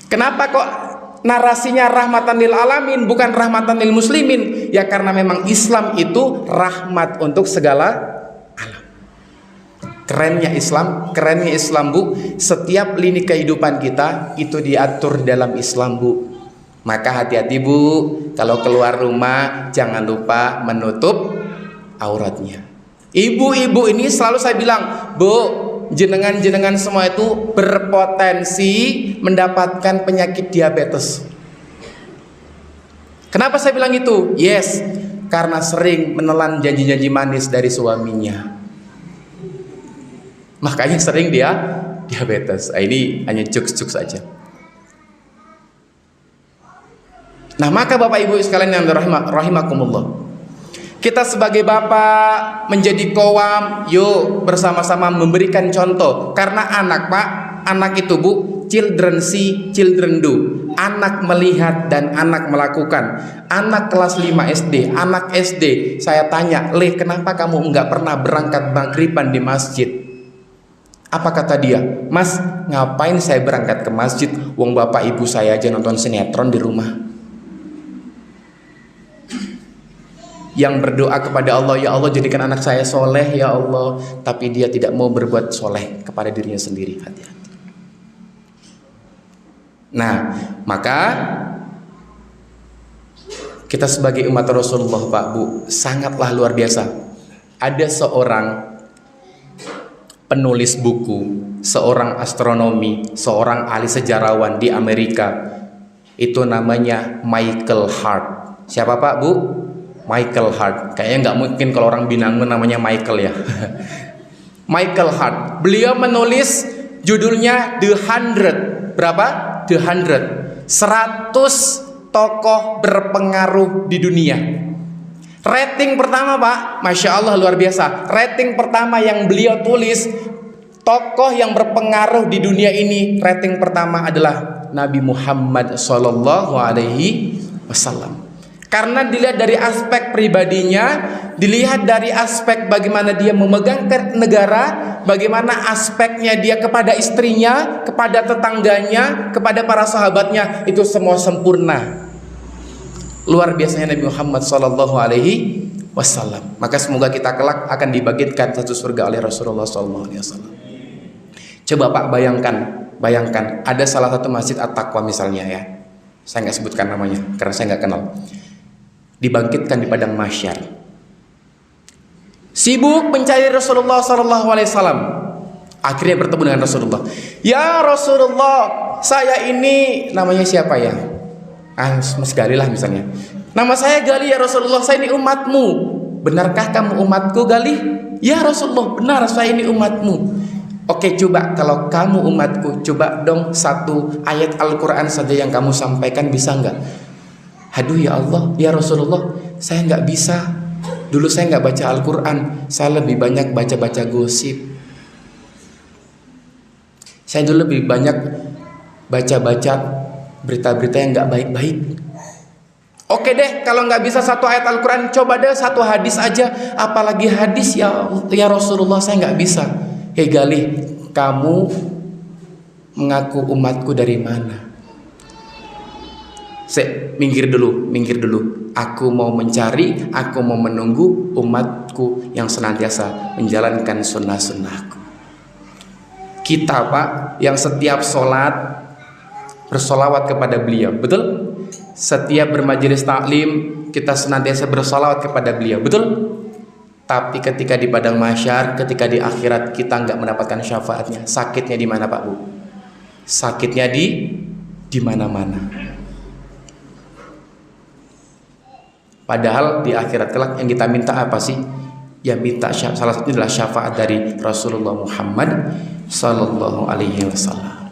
Kenapa kok narasinya rahmatan lil alamin bukan rahmatan lil muslimin? Ya karena memang Islam itu rahmat untuk segala. Kerennya Islam Bu, setiap lini kehidupan kita itu diatur dalam Islam Bu. Maka hati-hati Bu, kalau keluar rumah jangan lupa menutup auratnya. Ibu-ibu ini selalu saya bilang, Bu, jenengan semua itu berpotensi mendapatkan penyakit diabetes. Kenapa saya bilang itu? Yes, karena sering menelan janji-janji manis dari suaminya. Makanya sering dia diabetes. Ini hanya jokes-jokes saja. Nah, maka Bapak Ibu sekalian yang rahimakumullah, kita sebagai bapak menjadi qawam, yuk bersama-sama memberikan contoh. Karena anak Pak, anak itu Bu, children see, children do. Anak melihat dan anak melakukan. Anak kelas 5 SD, anak SD, saya tanya, "Leh, kenapa kamu enggak pernah berangkat maghriban di masjid?" Apa kata dia? "Mas, ngapain saya berangkat ke masjid? Wong bapak ibu saya aja nonton sinetron di rumah." Yang berdoa kepada Allah, "Ya Allah, jadikan anak saya soleh ya Allah." Tapi dia tidak mau berbuat soleh kepada dirinya sendiri. Hati-hati. Nah, maka kita sebagai umat Rasulullah Pak Bu, sangatlah luar biasa. Ada seorang penulis buku, seorang astronomi, seorang ahli sejarawan di Amerika. Itu namanya Michael Hart. Siapa Pak Bu? Michael Hart. Kayaknya nggak mungkin kalau orang Binangun namanya Michael ya. Michael Hart. Beliau menulis judulnya The 100. Berapa? The 100. 100 tokoh berpengaruh di dunia. Rating pertama Pak, Masya Allah luar biasa. Rating pertama yang beliau tulis, tokoh yang berpengaruh di dunia ini, rating pertama adalah Nabi Muhammad SAW. Karena dilihat dari aspek pribadinya, dilihat dari aspek bagaimana dia memegang negara, bagaimana aspeknya dia kepada istrinya, kepada tetangganya, kepada para sahabatnya, itu semua sempurna. Luar biasanya Nabi Muhammad SAW. Maka semoga kita kelak akan dibangkitkan satu surga oleh Rasulullah SAW. Coba Pak bayangkan ada salah satu masjid At-Taqwa misalnya ya, saya nggak sebutkan namanya karena saya nggak kenal, dibangkitkan di padang mahsyar, sibuk mencari Rasulullah SAW. Akhirnya bertemu dengan Rasulullah. "Ya Rasulullah, saya ini namanya siapa ya? Mas Gali lah misalnya. Nama saya Gali ya Rasulullah, saya ini umatmu. Benarkah kamu umatku Gali? Ya Rasulullah, benar, saya ini umatmu. Oke, coba kalau kamu umatku, coba dong satu ayat Al-Quran saja yang kamu sampaikan, bisa nggak? Aduh ya Allah, ya Rasulullah, saya nggak bisa. Dulu saya nggak baca Al-Quran, saya lebih banyak baca-baca gosip. Saya dulu lebih banyak baca-baca berita-berita yang nggak baik-baik. Oke deh, kalau nggak bisa satu ayat Al-Quran, coba deh satu hadis aja. Apalagi hadis ya Rasulullah, saya nggak bisa. Hei Galih, kamu mengaku umatku dari mana? Minggir dulu. Aku mau mencari, aku mau menunggu umatku yang senantiasa menjalankan sunnah-sunnahku. Kita Pak, yang setiap sholat bersolawat kepada beliau, betul? Setiap bermajelis taklim kita senantiasa bersolawat kepada beliau, betul? Tapi ketika di padang mahsyar, ketika di akhirat kita nggak mendapatkan syafaatnya, sakitnya di mana Pak Bu? Sakitnya di mana-mana. Padahal di akhirat kelak yang kita minta apa sih? Yang minta salah satunya adalah syafaat dari Rasulullah Muhammad Sallallahu Alaihi Wasallam.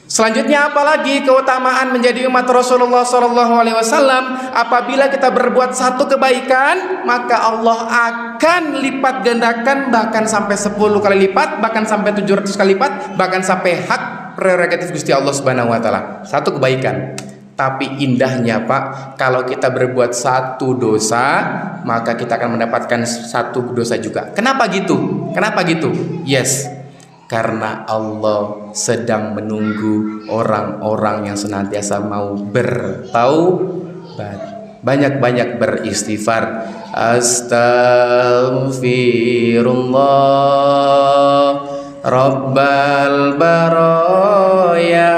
Selanjutnya apalagi keutamaan menjadi umat Rasulullah Sallallahu Alaihi Wasallam? Apabila kita berbuat satu kebaikan, maka Allah akan lipat gandakan bahkan sampai 10 kali lipat, bahkan sampai 700 kali lipat, bahkan sampai hak prerogatif Gusti Allah Subhanahu Wa Taala. Satu kebaikan. Tapi indahnya Pak, kalau kita berbuat satu dosa, maka kita akan mendapatkan satu dosa juga. Kenapa gitu? Yes, karena Allah sedang menunggu orang-orang yang senantiasa mau bertaubat, banyak-banyak beristighfar. Astaghfirullah Rabbal baraya,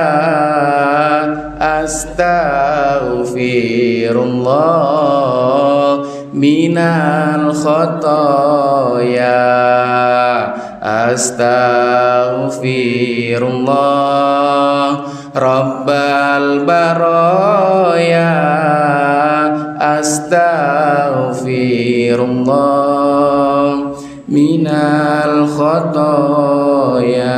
astaghfirullah minal khotoya, astaghfirullah rabbal baraya, astaghfirullah minal khotoya.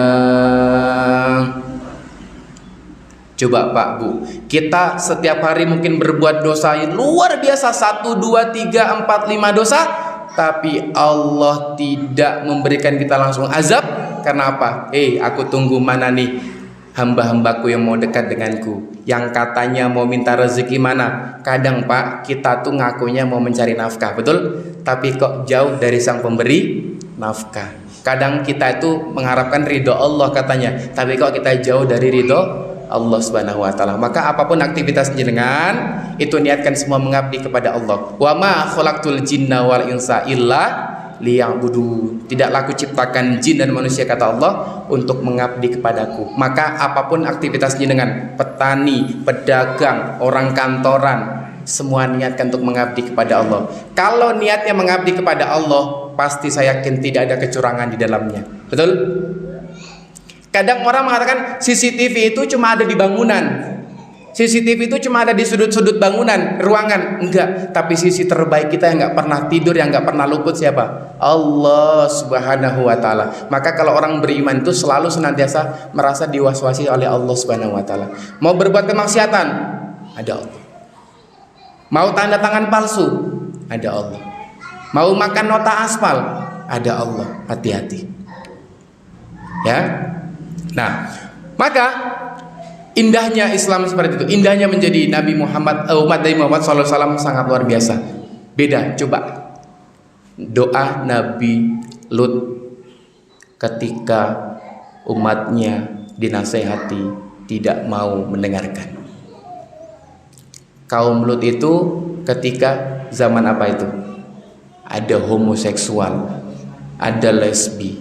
Coba Pak Bu, kita setiap hari mungkin berbuat dosa luar biasa, 1, 2, 3, 4, 5 dosa, tapi Allah tidak memberikan kita langsung azab. Karena apa? Aku tunggu mana nih hamba-hambaku yang mau dekat denganku, yang katanya mau minta rezeki mana. Kadang Pak, kita tuh ngakunya mau mencari nafkah, betul? Tapi kok jauh dari sang pemberi nafkah. Kadang kita itu mengharapkan ridho Allah katanya, tapi kok kita jauh dari ridho Allah Subhanahu wa taala. Maka apapun aktivitas jenengan, itu niatkan semua mengabdi kepada Allah. Wa ma khalaqtul jinna wal insa illa liya'budu. Tidaklah aku ciptakan jin dan manusia, kata Allah, untuk mengabdi kepadaku. Maka apapun aktivitas jenengan, petani, pedagang, orang kantoran, semua niatkan untuk mengabdi kepada Allah. Kalau niatnya mengabdi kepada Allah, pasti saya yakin tidak ada kecurangan di dalamnya. Betul? Kadang orang mengatakan CCTV itu cuma ada di bangunan, CCTV itu cuma ada di sudut-sudut bangunan, ruangan. Enggak, tapi sisi terbaik kita yang nggak pernah tidur, yang nggak pernah luput siapa? Allah Subhanahu wa taala. Maka kalau orang beriman itu selalu senantiasa merasa diwaswasi oleh Allah Subhanahu wa taala. Mau berbuat kemaksiatan, ada Allah. Mau tanda tangan palsu, ada Allah. Mau makan nota aspal, ada Allah. Hati-hati. Ya. Nah, maka indahnya Islam seperti itu. Indahnya menjadi Nabi Muhammad, umat Nabi Muhammad SAW sangat luar biasa. Beda, coba doa Nabi Lut ketika umatnya dinasehati tidak mau mendengarkan. Kaum Lut itu ketika zaman apa itu? Ada homoseksual, ada lesbi,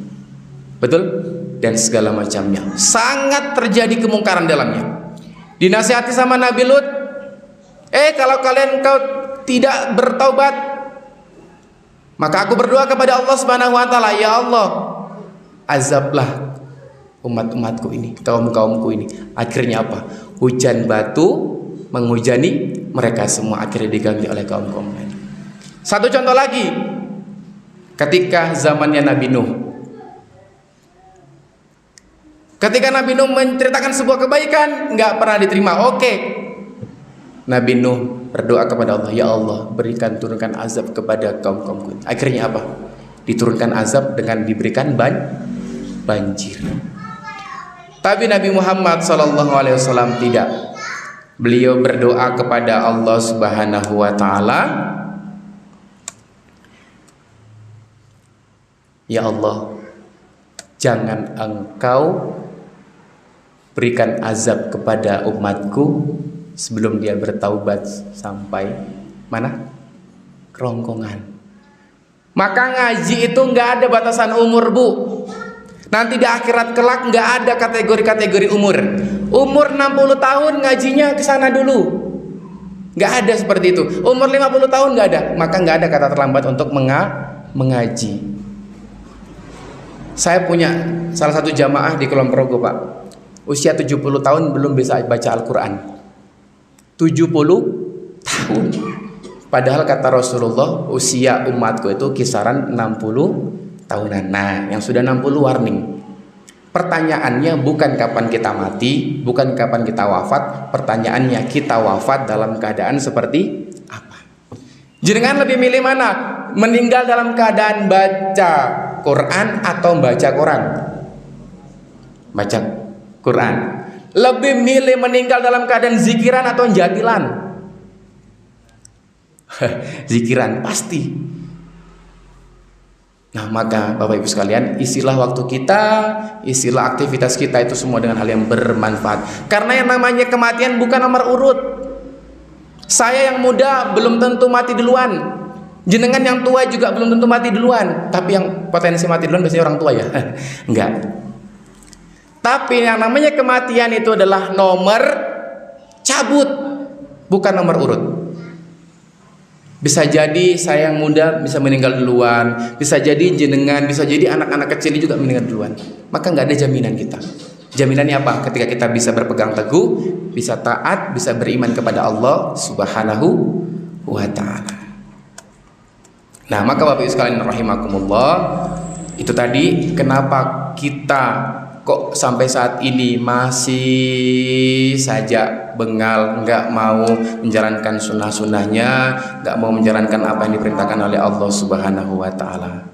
betul? Dan segala macamnya, sangat terjadi kemungkaran dalamnya. Dinasihati sama Nabi Lut, kalau kalian tidak bertaubat, maka aku berdoa kepada Allah Subhanahu wa taala, ya Allah, azablah umat-umatku ini, kaum-kaumku ini. Akhirnya apa? Hujan batu menghujani mereka semua, akhirnya diganti oleh kaum-kaum lain. Satu contoh lagi, ketika zamannya Nabi Nuh. Ketika Nabi Nuh menceritakan sebuah kebaikan, nggak pernah diterima. Oke, Nabi Nuh berdoa kepada Allah, ya Allah, berikan, turunkan azab kepada kaum-kaumku. Akhirnya apa? Diturunkan azab dengan diberikan banjir. Tapi Nabi Muhammad SAW tidak. Beliau berdoa kepada Allah Subhanahu wa taala, ya Allah, jangan Engkau berikan azab kepada umatku sebelum dia bertaubat sampai mana? Kerongkongan. Maka ngaji itu nggak ada batasan umur, Bu. Nanti di akhirat kelak nggak ada kategori-kategori umur. Umur 60 tahun ngajinya ke sana dulu. Nggak ada seperti itu. Umur 50 tahun nggak ada. Maka nggak ada kata terlambat untuk mengaji. Saya punya salah satu jamaah di Kulon Progo, Pak. Usia 70 tahun belum bisa baca Al-Quran. 70 tahun. Padahal kata Rasulullah, usia umatku itu kisaran 60 tahunan. Nah, yang sudah 60 warning. Pertanyaannya bukan kapan kita mati, bukan kapan kita wafat. Pertanyaannya, kita wafat dalam keadaan seperti apa? Jenengan lebih milih mana? Meninggal dalam keadaan baca Quran atau baca Quran? Baca Quran. Lebih milih meninggal dalam keadaan zikiran atau jadilan? Zikiran pasti. Nah, maka Bapak Ibu sekalian, isilah waktu kita, isilah aktivitas kita itu semua dengan hal yang bermanfaat. Karena yang namanya kematian bukan nomor urut. Saya yang muda belum tentu mati duluan. Jenengan yang tua juga belum tentu mati duluan. Tapi yang potensi mati duluan biasanya orang tua ya. Enggak. Tapi yang namanya kematian itu adalah nomor cabut, bukan nomor urut. Bisa jadi saya yang muda bisa meninggal duluan, bisa jadi jenengan, bisa jadi anak-anak kecil juga meninggal duluan. Maka nggak ada jaminan kita. Jaminannya apa? Ketika kita bisa berpegang teguh, bisa taat, bisa beriman kepada Allah Subhanahu wa ta'ala. Nah, maka Bapak Ibu sekalian rahimakumullah, itu tadi kenapa kita kok sampai saat ini masih saja bengal, nggak mau menjalankan sunnah-sunnahnya, nggak mau menjalankan apa yang diperintahkan oleh Allah Subhanahu wa ta'ala.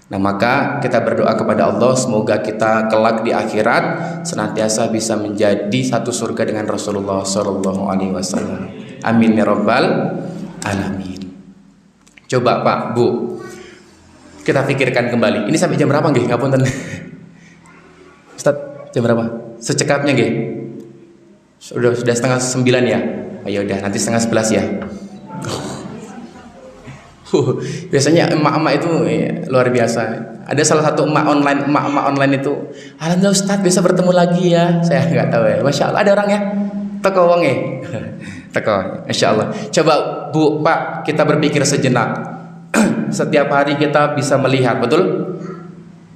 Nah, maka kita berdoa kepada Allah, semoga kita kelak di akhirat senantiasa bisa menjadi satu surga dengan Rasulullah Shallallahu Alaihi Wasallam. Amin ya rabbal alamin. Coba Pak, Bu, kita pikirkan kembali. Ini sampai jam berapa nggih? Ngapunten. Ustaz, jam berapa? Secekapnya nggih. Sudah 8:30 ya. Ayo udah, nanti 10:30 ya. Biasanya emak-emak itu luar biasa. Ada salah satu emak-emak online itu, alhamdulillah Ustaz bisa bertemu lagi ya. Saya nggak tahu ya. Masya Allah, ada orang ya. Teko wong ya. Teko. Masya Allah. Coba Bu, Pak, kita berpikir sejenak. Setiap hari kita bisa melihat, betul?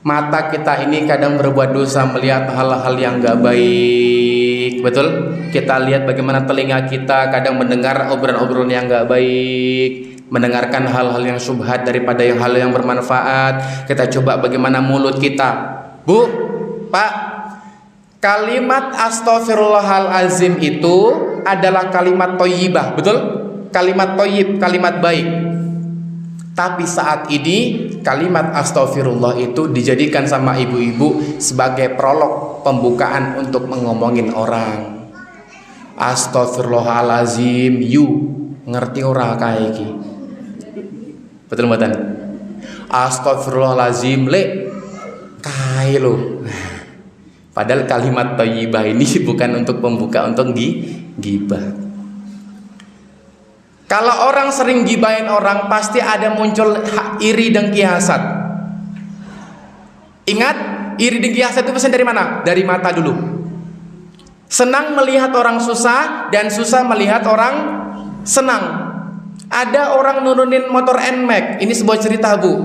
Mata kita ini kadang berbuat dosa, melihat hal-hal yang gak baik, betul? Kita lihat bagaimana telinga kita kadang mendengar obrolan-obrolan yang gak baik, mendengarkan hal-hal yang syubhat daripada hal yang bermanfaat. Kita coba bagaimana mulut kita. Bu, Pak, kalimat astaghfirullahalazim itu adalah kalimat thayyibah, betul? Kalimat thayyib, kalimat baik. Tapi saat ini kalimat astaghfirullah itu dijadikan sama ibu-ibu sebagai prolog pembukaan untuk mengomongin orang. Astaghfirullahalazim, you ngerti ora kae iki? Betul mboten? Astaghfirullahalazim le kae lho. Padahal kalimat thayyibah ini bukan untuk pembuka, untuk gibah. Kalau orang sering gibahin orang, pasti ada muncul iri dengki hasad. Ingat, iri dengki hasad itu pesan dari mana? Dari mata dulu. Senang melihat orang susah dan susah melihat orang senang. Ada orang nurunin motor NMAX. Ini sebuah cerita, Bu.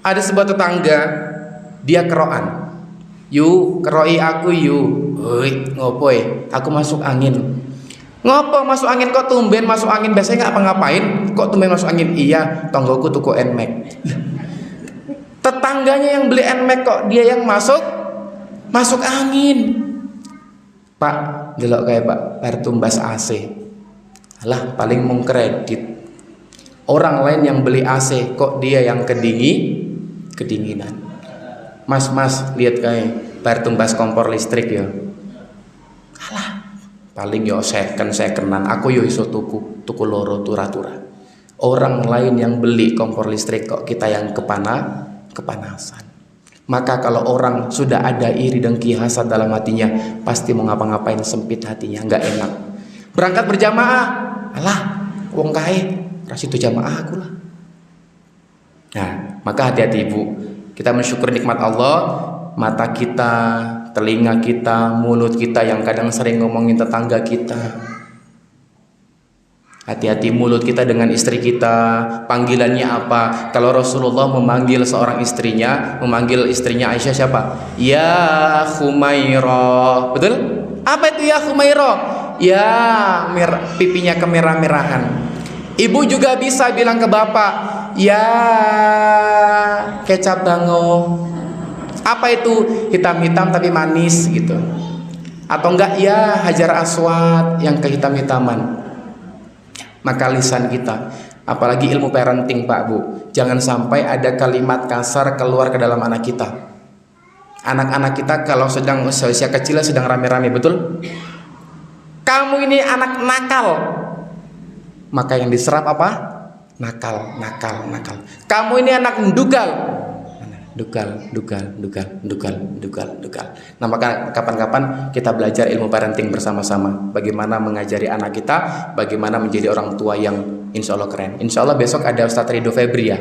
Ada sebuah tetangga Dia keroan. Yu, keroi aku yu. Hei, ngopo aku masuk angin. Ngopo masuk angin, kok tumben masuk angin? Biasanya nggak apa-ngapain, kok tumben masuk angin? Iya, tonggoku tuku Nmax. Tetangganya yang beli Nmax kok dia yang masuk angin. Pak, delok kayak Pak, bayar tumbas AC. Alah, paling mung kredit. Orang lain yang beli AC kok dia yang kedinginan. Mas, lihat kayak bayar tumbas kompor listrik ya. Alah, paling yo sekenan. Aku yo iso tuku loro tura-tura. Orang lain yang beli kompor listrik kok kita yang kepanasan. Maka kalau orang sudah ada iri dengki hasad dalam hatinya, pasti mau ngapa-ngapain sempit hatinya, nggak enak. Berangkat berjamaah, alah, wong kae ras itu jamaah aku lah. Nah, maka hati-hati ibu. Kita mensyukur nikmat Allah, mata kita, telinga kita, mulut kita yang kadang sering ngomongin tetangga kita. Hati-hati mulut kita dengan istri kita, panggilannya apa? Kalau Rasulullah memanggil seorang istrinya, memanggil istrinya Aisyah siapa? Ya Khumairah. Betul? Apa itu ya Khumairah? Ya, pipinya kemerah-merahan. Ibu juga bisa bilang ke bapak, ya kecap dango. Apa itu? Hitam-hitam tapi manis gitu. Atau enggak ya Hajar Aswad yang kehitam-hitaman. Maka lisan kita, apalagi ilmu parenting Pak Bu, jangan sampai ada kalimat kasar keluar ke dalam anak kita. Anak-anak kita kalau sedang usia kecil sedang rame-rame, betul? Kamu ini anak nakal. Maka yang diserap apa? Nakal. Kamu ini anak dugal. Dugal. Nah, maka kapan-kapan kita belajar ilmu parenting bersama-sama. Bagaimana mengajari anak kita, bagaimana menjadi orang tua yang insya Allah keren. Insya Allah besok ada Ustadz Ridho Febri ya.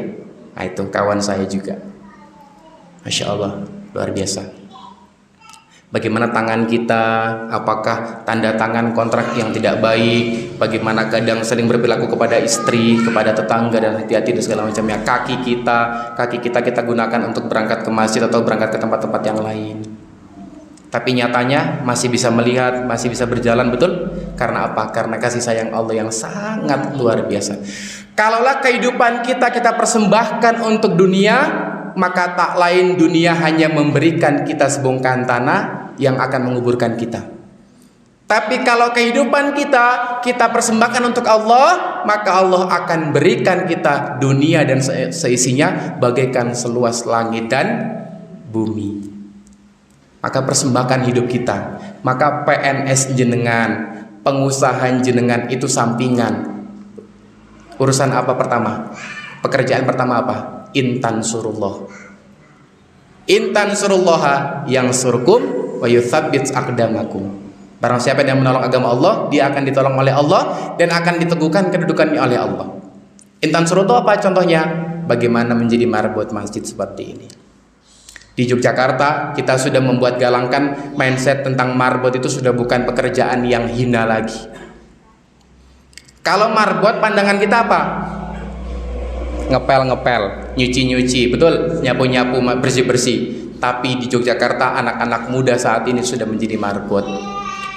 Nah, itu kawan saya juga. Masya Allah, luar biasa. Bagaimana tangan kita, apakah tanda tangan kontrak yang tidak baik, bagaimana kadang sering berperilaku kepada istri, kepada tetangga, dan hati-hati dan segala macamnya. Kaki kita gunakan untuk berangkat ke masjid atau berangkat ke tempat-tempat yang lain. Tapi nyatanya masih bisa melihat, masih bisa berjalan, betul? Karena apa? Karena kasih sayang Allah yang sangat luar biasa. Kalaulah kehidupan kita persembahkan untuk dunia, maka tak lain dunia hanya memberikan kita sebongkahan tanah yang akan menguburkan kita. Tapi kalau kehidupan kita persembahkan untuk Allah, maka Allah akan berikan kita dunia dan seisinya bagaikan seluas langit dan bumi. Maka persembahkan hidup kita. Maka PNS jenengan, pengusaha jenengan itu sampingan. Urusan apa pertama? Pekerjaan pertama apa? Intan surullah yang surkum wa yuthabbit aqdamakum. Barang siapa yang menolong agama Allah, dia akan ditolong oleh Allah dan akan diteguhkan kedudukannya oleh Allah. Intan surullah apa contohnya? Bagaimana menjadi marbot masjid seperti ini. Di Yogyakarta kita sudah membuat galangkan mindset tentang marbot itu sudah bukan pekerjaan yang hina lagi. Kalau marbot pandangan kita apa? Ngepel, nyuci, betul? Nyapu, bersih. Tapi di Yogyakarta anak-anak muda saat ini sudah menjadi marbot.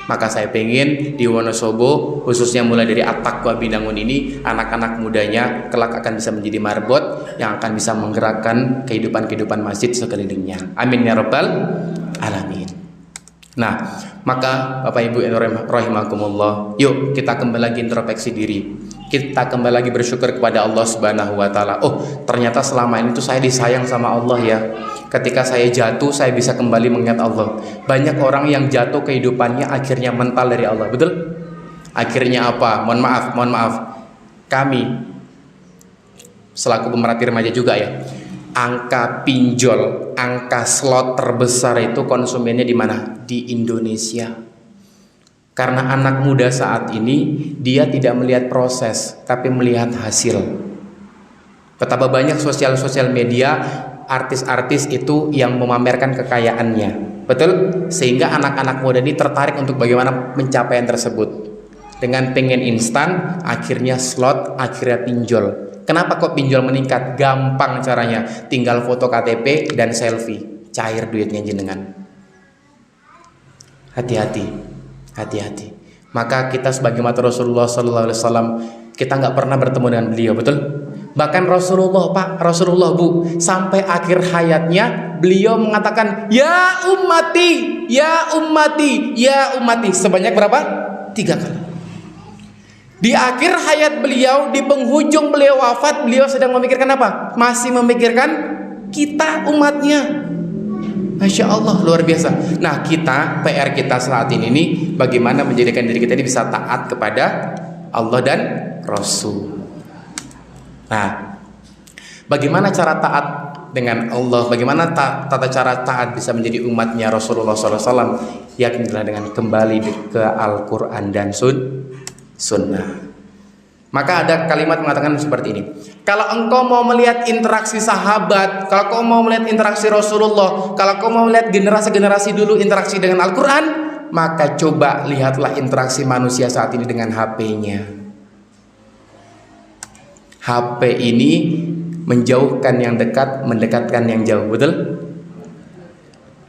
Maka saya pengen di Wonosobo, khususnya mulai dari At-Taqwa Binangun ini, anak-anak mudanya kelak akan bisa menjadi marbot yang akan bisa menggerakkan kehidupan masjid sekelilingnya. Amin ya rabbal alamin. Nah, maka Bapak Ibu rahimakumullah, yuk kita kembali lagi introspeksi diri. Kita kembali lagi bersyukur kepada Allah Subhanahu wa taala. Oh, ternyata selama ini tuh saya disayang sama Allah ya. Ketika saya jatuh, saya bisa kembali mengingat Allah. Banyak orang yang jatuh kehidupannya akhirnya mental dari Allah, betul? Akhirnya apa? Mohon maaf. Kami selaku pemerhati remaja juga ya. Angka pinjol, angka slot terbesar itu konsumennya di mana? Di Indonesia. Karena anak muda saat ini dia tidak melihat proses, tapi melihat hasil. Betapa banyak sosial media artis-artis itu yang memamerkan kekayaannya, betul? Sehingga anak-anak muda ini tertarik untuk bagaimana pencapaian tersebut. Dengan pengen instan, akhirnya slot, akhirnya pinjol. Kenapa kok pinjol meningkat? Gampang caranya, tinggal foto KTP dan selfie. cair duitnya jenengan. Hati-hati, hati-hati. Maka kita sebagai umat Rasulullah Sallallahu Alaihi Wasallam, kita nggak pernah bertemu dengan beliau, betul? Bahkan Rasulullah, Pak, Rasulullah, Bu, sampai akhir hayatnya beliau mengatakan, ya ummati, ya ummati, ya ummati, sebanyak berapa? 3 kali. Di akhir hayat beliau, di penghujung beliau wafat, beliau sedang memikirkan apa? Masih memikirkan kita umatnya. Masya Allah, luar biasa. Nah, kita, PR kita saat ini nih, bagaimana menjadikan diri kita ini bisa taat kepada Allah dan Rasul. Nah, bagaimana cara taat dengan Allah? Bagaimana tata cara taat bisa menjadi umatnya Rasulullah SAW? Yakni dengan kembali ke Al-Quran dan Sunnah. Maka ada kalimat mengatakan seperti ini. Kalau engkau mau melihat interaksi sahabat, kalau kau mau melihat interaksi Rasulullah, kalau kau mau melihat generasi-generasi dulu interaksi dengan Al-Quran, maka coba lihatlah interaksi manusia saat ini dengan HP-nya. HP ini menjauhkan yang dekat, mendekatkan yang jauh, betul?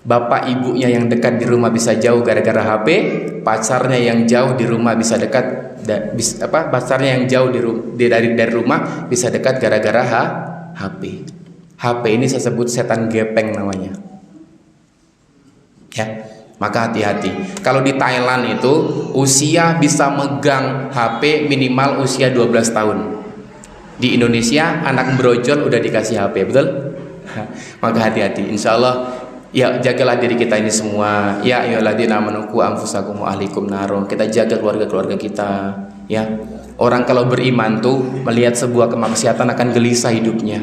Bapak ibunya yang dekat di rumah bisa jauh gara-gara HP, pacarnya yang jauh di rumah bisa dekat, pacarnya yang jauh dari rumah bisa dekat gara-gara HP. HP ini saya sebut setan gepeng namanya. Ya, maka hati-hati. Kalau di Thailand itu usia bisa megang HP minimal usia 12 tahun. Di Indonesia anak brojol udah dikasih HP, betul? Maka hati-hati. Insya Allah, ya jagalah diri kita ini semua. Ya ayyuhalladzina amanu qu anfusakum wa ahlikum naro. Kita jaga keluarga-keluarga kita, ya. Orang kalau beriman tuh melihat sebuah kemaksiatan akan gelisah hidupnya.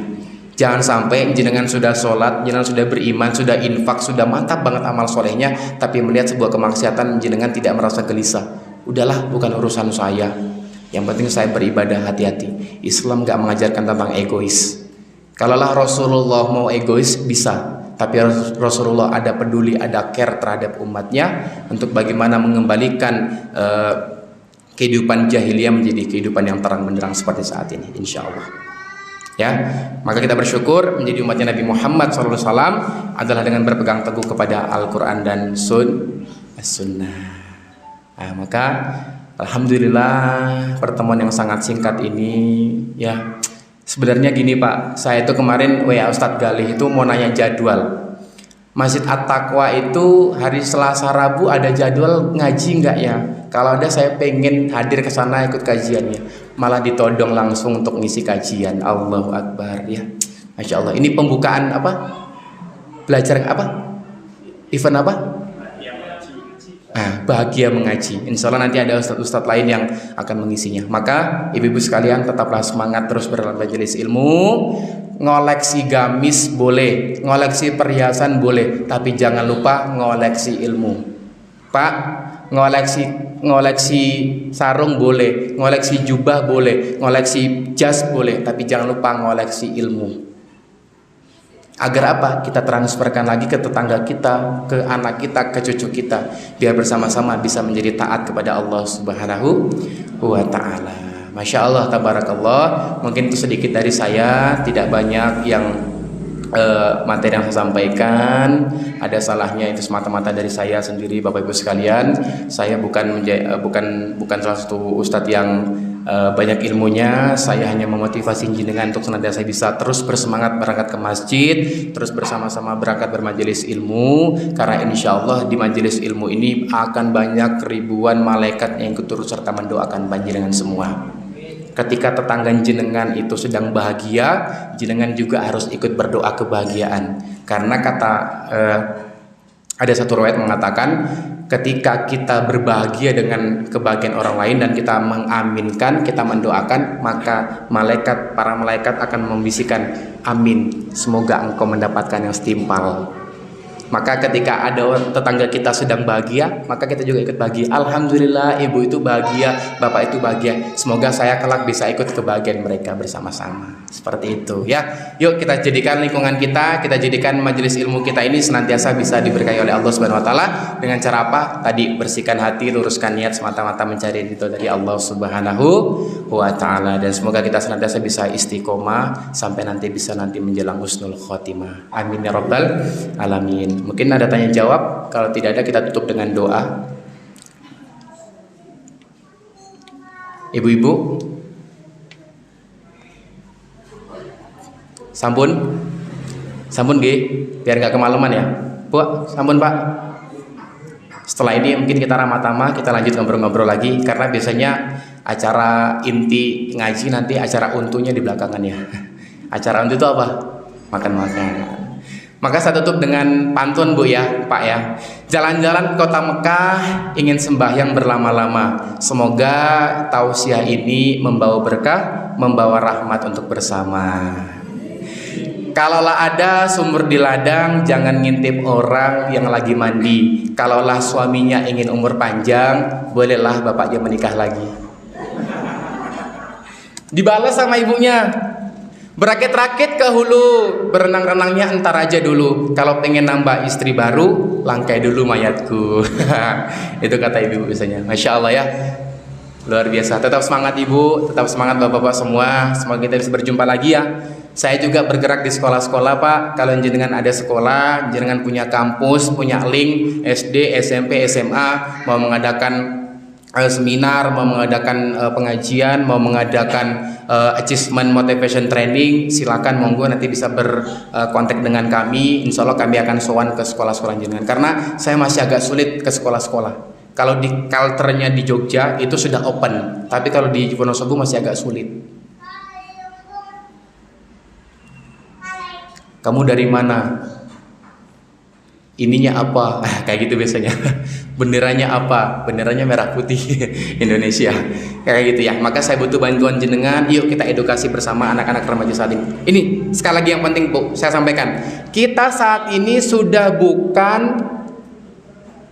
Jangan sampai jenengan sudah sholat, jenengan sudah beriman, sudah infak, sudah mantap banget amal solehnya, tapi melihat sebuah kemaksiatan jenengan tidak merasa gelisah. Udahlah, bukan urusan saya. Yang penting saya beribadah. Hati-hati. Islam gak mengajarkan tentang egois. Kalaulah Rasulullah mau egois bisa, tapi Rasulullah ada peduli, ada care terhadap umatnya untuk bagaimana mengembalikan kehidupan jahiliyah menjadi kehidupan yang terang benderang seperti saat ini, insya Allah. Ya, maka kita bersyukur menjadi umatnya Nabi Muhammad SAW adalah dengan berpegang teguh kepada Al-Quran dan Sunnah. Nah, maka alhamdulillah pertemuan yang sangat singkat ini, ya. Sebenarnya gini Pak, saya itu kemarin Ustadz Galih itu mau nanya jadwal Masjid At-Taqwa itu hari Selasa Rabu ada jadwal ngaji nggak ya? Kalau ada saya pengen hadir ke sana ikut kajiannya. Malah ditodong langsung untuk ngisi kajian. Allahu Akbar, ya. Masya Allah. Ini pembukaan apa? Belajar apa? Event apa? Bahagia mengaji. Insya Allah nanti ada ustadz-ustadz lain yang akan mengisinya. Maka ibu-ibu sekalian tetaplah semangat terus bermajelis ilmu. Ngoleksi gamis boleh, ngoleksi perhiasan boleh, tapi jangan lupa ngoleksi ilmu. Pak, ngoleksi sarung boleh, ngoleksi jubah boleh, ngoleksi jas boleh, tapi jangan lupa ngoleksi ilmu. Agar apa? Kita transferkan lagi ke tetangga kita, ke anak kita, ke cucu kita, biar bersama-sama bisa menjadi taat kepada Allah Subhanahu wa ta'ala. Masya Allah, tabarakallah. Mungkin itu sedikit dari saya, tidak banyak yang materi yang saya sampaikan. Ada salahnya itu semata-mata dari saya sendiri, Bapak Ibu sekalian. Saya bukan salah satu ustadz yang banyak ilmunya. Saya hanya memotivasi jenengan untuk senantiasa bisa terus bersemangat berangkat ke masjid, terus bersama-sama berangkat bermajelis ilmu, karena insya Allah di majelis ilmu ini akan banyak ribuan malaikat yang ikut turut serta mendoakan panjenengan semua. Ketika tetangga jenengan itu sedang bahagia, jenengan juga harus ikut berdoa kebahagiaan. Karena ada satu riwayat mengatakan, ketika kita berbahagia dengan kebahagiaan orang lain dan kita mengaminkan, kita mendoakan, maka para malaikat akan membisikkan, amin, semoga engkau mendapatkan yang setimpal. Maka ketika ada tetangga kita sedang bahagia, maka kita juga ikut bahagia. Alhamdulillah ibu itu bahagia, bapak itu bahagia. Semoga saya kelak bisa ikut kebahagiaan mereka bersama-sama. Seperti itu ya. Yuk kita jadikan lingkungan kita jadikan majelis ilmu kita ini senantiasa bisa diberkahi oleh Allah Subhanahu wa taala dengan cara apa? Tadi bersihkan hati, luruskan niat semata-mata mencari ridho dari Allah Subhanahu wa taala, dan semoga kita senantiasa bisa istiqomah sampai nanti menjelang husnul khotimah. Amin ya rabbal alamin. Mungkin ada tanya jawab, kalau tidak ada kita tutup dengan doa. Ibu-ibu, sampun nggih, biar nggak kemalaman ya. Bu, sampun Pak. Setelah ini mungkin kita ramah-tamah, kita lanjut ngobrol-ngobrol lagi, karena biasanya acara inti ngaji nanti acara untunya di belakangan ya. Acara untu itu apa? Makan-makan. Maka saya tutup dengan pantun Bu ya, Pak ya. Jalan-jalan kota Mekah ingin sembahyang berlama-lama. Semoga tausiah ini membawa berkah, membawa rahmat untuk bersama. Kalaulah ada sumur di ladang, jangan ngintip orang yang lagi mandi. Kalaulah suaminya ingin umur panjang, bolehlah bapaknya menikah lagi. Dibalas sama ibunya, berakit-rakit ke hulu, berenang-renangnya entar aja dulu. Kalau pengen nambah istri baru, langkai dulu mayatku. Itu kata ibu biasanya. Masya Allah ya, luar biasa. Tetap semangat ibu, tetap semangat bapak-bapak semua. Semoga kita bisa berjumpa lagi ya. Saya juga bergerak di sekolah-sekolah Pak. Kalau jenengan ada sekolah, jenengan punya kampus, punya link SD, SMP, SMA, mau mengadakan seminar, mau mengadakan pengajian, mau mengadakan achievement motivation training, silakan monggo nanti bisa berkontak dengan kami. Insya Allah kami akan sowan ke sekolah-sekolah jenengan, karena saya masih agak sulit ke sekolah-sekolah. Kalau di culture-nya di Jogja itu sudah open, tapi kalau di Wonosobo masih agak sulit. Kamu dari mana? Ininya apa? Kayak gitu biasanya. Benderanya apa? Benderanya merah putih Indonesia. Kayak gitu ya. Maka saya butuh bantuan jenengan. Yuk kita edukasi bersama anak-anak remaja saat ini. Ini sekali lagi yang penting Bu, saya sampaikan. Kita saat ini sudah bukan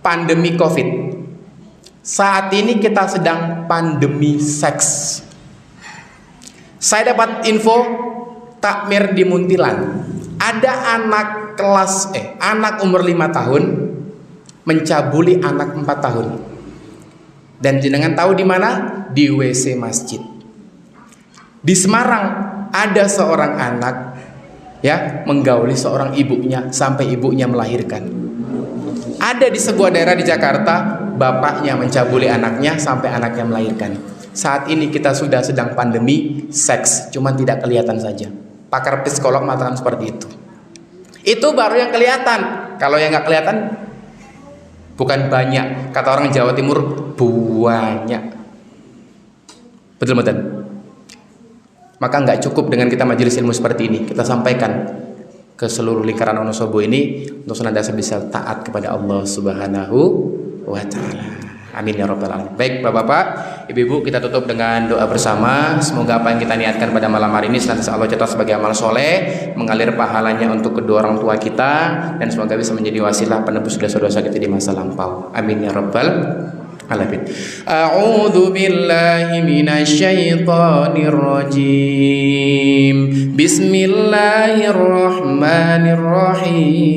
pandemi Covid. Saat ini kita sedang pandemi seks. Saya dapat info takmir di Muntilan. Ada anak umur 5 tahun mencabuli anak 4 tahun. Dan jenengan tahu di mana? Di WC masjid. Di Semarang ada seorang anak ya menggauli seorang ibunya sampai ibunya melahirkan. Ada di sebuah daerah di Jakarta, bapaknya mencabuli anaknya sampai anaknya melahirkan. Saat ini kita sudah sedang pandemi seks, cuman tidak kelihatan saja. Pakar psikolog mengatakan seperti itu. Itu baru yang kelihatan. Kalau yang nggak kelihatan, bukan banyak. Kata orang Jawa Timur, banyak. Betul-betul. Maka nggak cukup dengan kita majelis ilmu seperti ini. Kita sampaikan ke seluruh lingkaran Wonosobo ini untuk senantiasa bisa taat kepada Allah Subhanahu wa taala. Amin ya rabbal alamin. Baik Bapak-bapak, Ibu-ibu, kita tutup dengan doa bersama. Semoga apa yang kita niatkan pada malam hari ini senantiasa Allah catat sebagai amal soleh, mengalir pahalanya untuk kedua orang tua kita, dan semoga bisa menjadi wasilah penebus dosa-dosa kita di masa lampau. Amin ya rabbal alamin. A'udzu billahi minasyaitonir rajim. Bismillahirrahmanirrahim.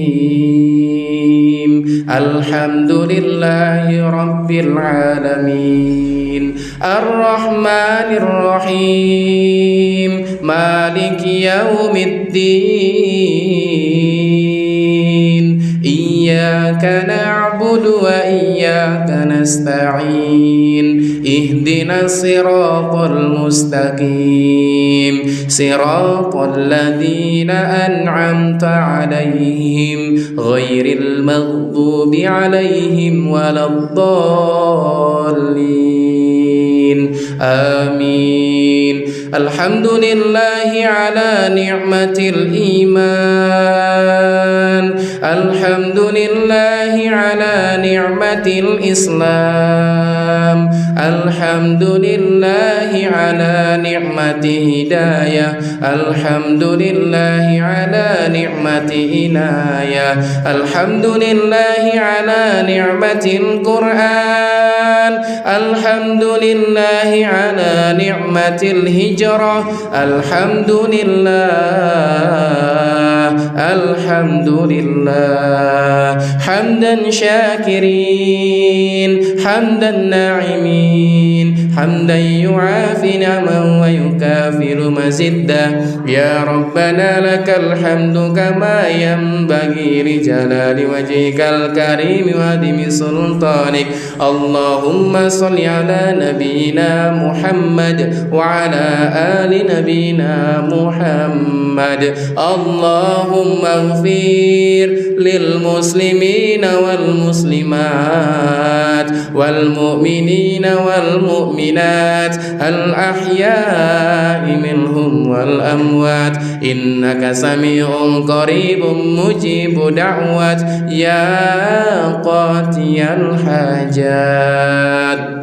Alhamdulillahi rabbil alamin. Ar-Rahmanir Rahim. Maliki yaumiddin. Iyyaka na'budu wa iyyaka nasta'in. Ihdinas siratal mustaqim. Siratal ladzina an'amta 'alaihim ghairil maghdubi 'alaihim waladdallin. Amin. Alhamdulillahi ala ni'matil iman. Alhamdulillahi ala ni'matil Islam. Alhamdulillahi ala ni'mati hidayah. Alhamdulillahi ala ni'mati inayah. Alhamdulillahi ala ni'matil Qur'an. Alhamdulillahi ala ni'matil hijrah. Alhamdulillah hamdan syakirin hamdan na'imin hamdan yu'afi ni'man wa yukafiru mazidda. Ya Rabbana lakal hamdu kama yanbaghi li jalali wajhikal karim wa adimi sultanik. Allahumma salli ala nabiyyina Muhammad wa ala ali nabiyyina Muhammad. Allahumma ighfir lil muslimina wal muslimat wal mu'minina wal mu'minat al ahya'i minhum wal amwat innaka sami'un qaribun mujibu da'wat ya qatiyal hajat.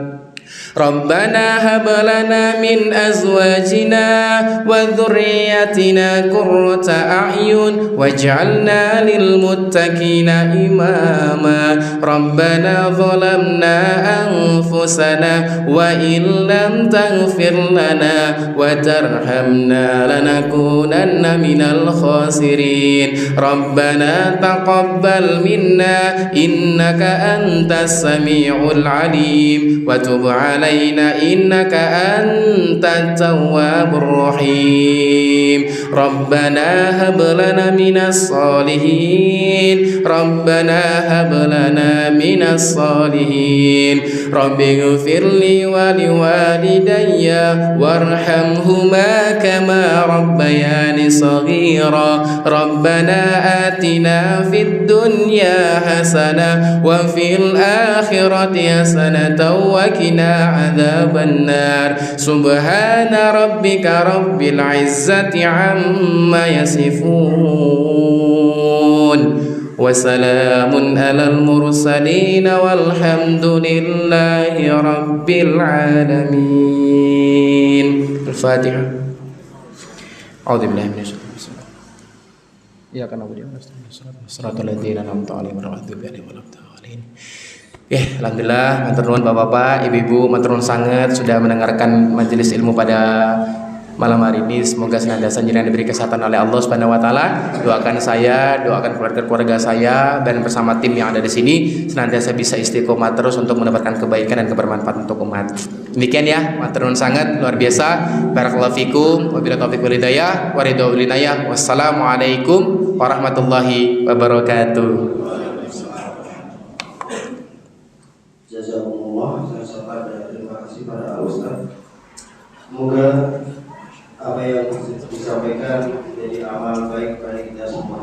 Rabbana hab lana min azwajina wa dhurriyyatina qurrata a'yun waj'alna lil muttaqina imama. Rabbana zalamna anfusana wa in lam taghfir lana wa tarhamna lanakunanna minal khasirin. Rabbana taqabbal minna innaka antas sami'ul alim wa tub علينا إنك أنت التواب الرحيم. ربنا هب لنا من الصالحين. ربنا هب لنا من الصالحين. رب اغفر لي ولوالدي وارحمهما كما ربياني صغيرا. ربنا آتنا في الدنيا حسنة وفي الآخرة حسنة وقنا عذاب النار. سبحان ربك رب العزة عما يصفون وسلام على المرسلين والحمد لله رب العالمين. الفاتحة. أعوذ بالله من الشيطان الرجيم. إياك نعبد وإياك نستعين صراط الذين أنعمت عليهم غير المغضوب عليهم ولا الضالين. Alhamdulillah, matur nuwun Bapak-bapak, Ibu-ibu, matur nuwun sangat sudah mendengarkan majelis ilmu pada malam hari ini. Semoga senantiasa jenengan diberi kesehatan oleh Allah Subhanahu wa taala. Doakan saya, doakan keluarga-keluarga saya dan bersama tim yang ada di sini senantiasa bisa istiqomah terus untuk mendapatkan kebaikan dan kebermanfaatan untuk umat. Demikian ya, matur nuwun sangat luar biasa. Barakallahu fikum, wabillahi taufiq wal hidayah, wa ridha wal inayah. Wassalamualaikum warahmatullahi wabarakatuh. Jazakumullah, saya ucapkan terima kasih pada Ustaz. Semoga apa yang disampaikan menjadi amal baik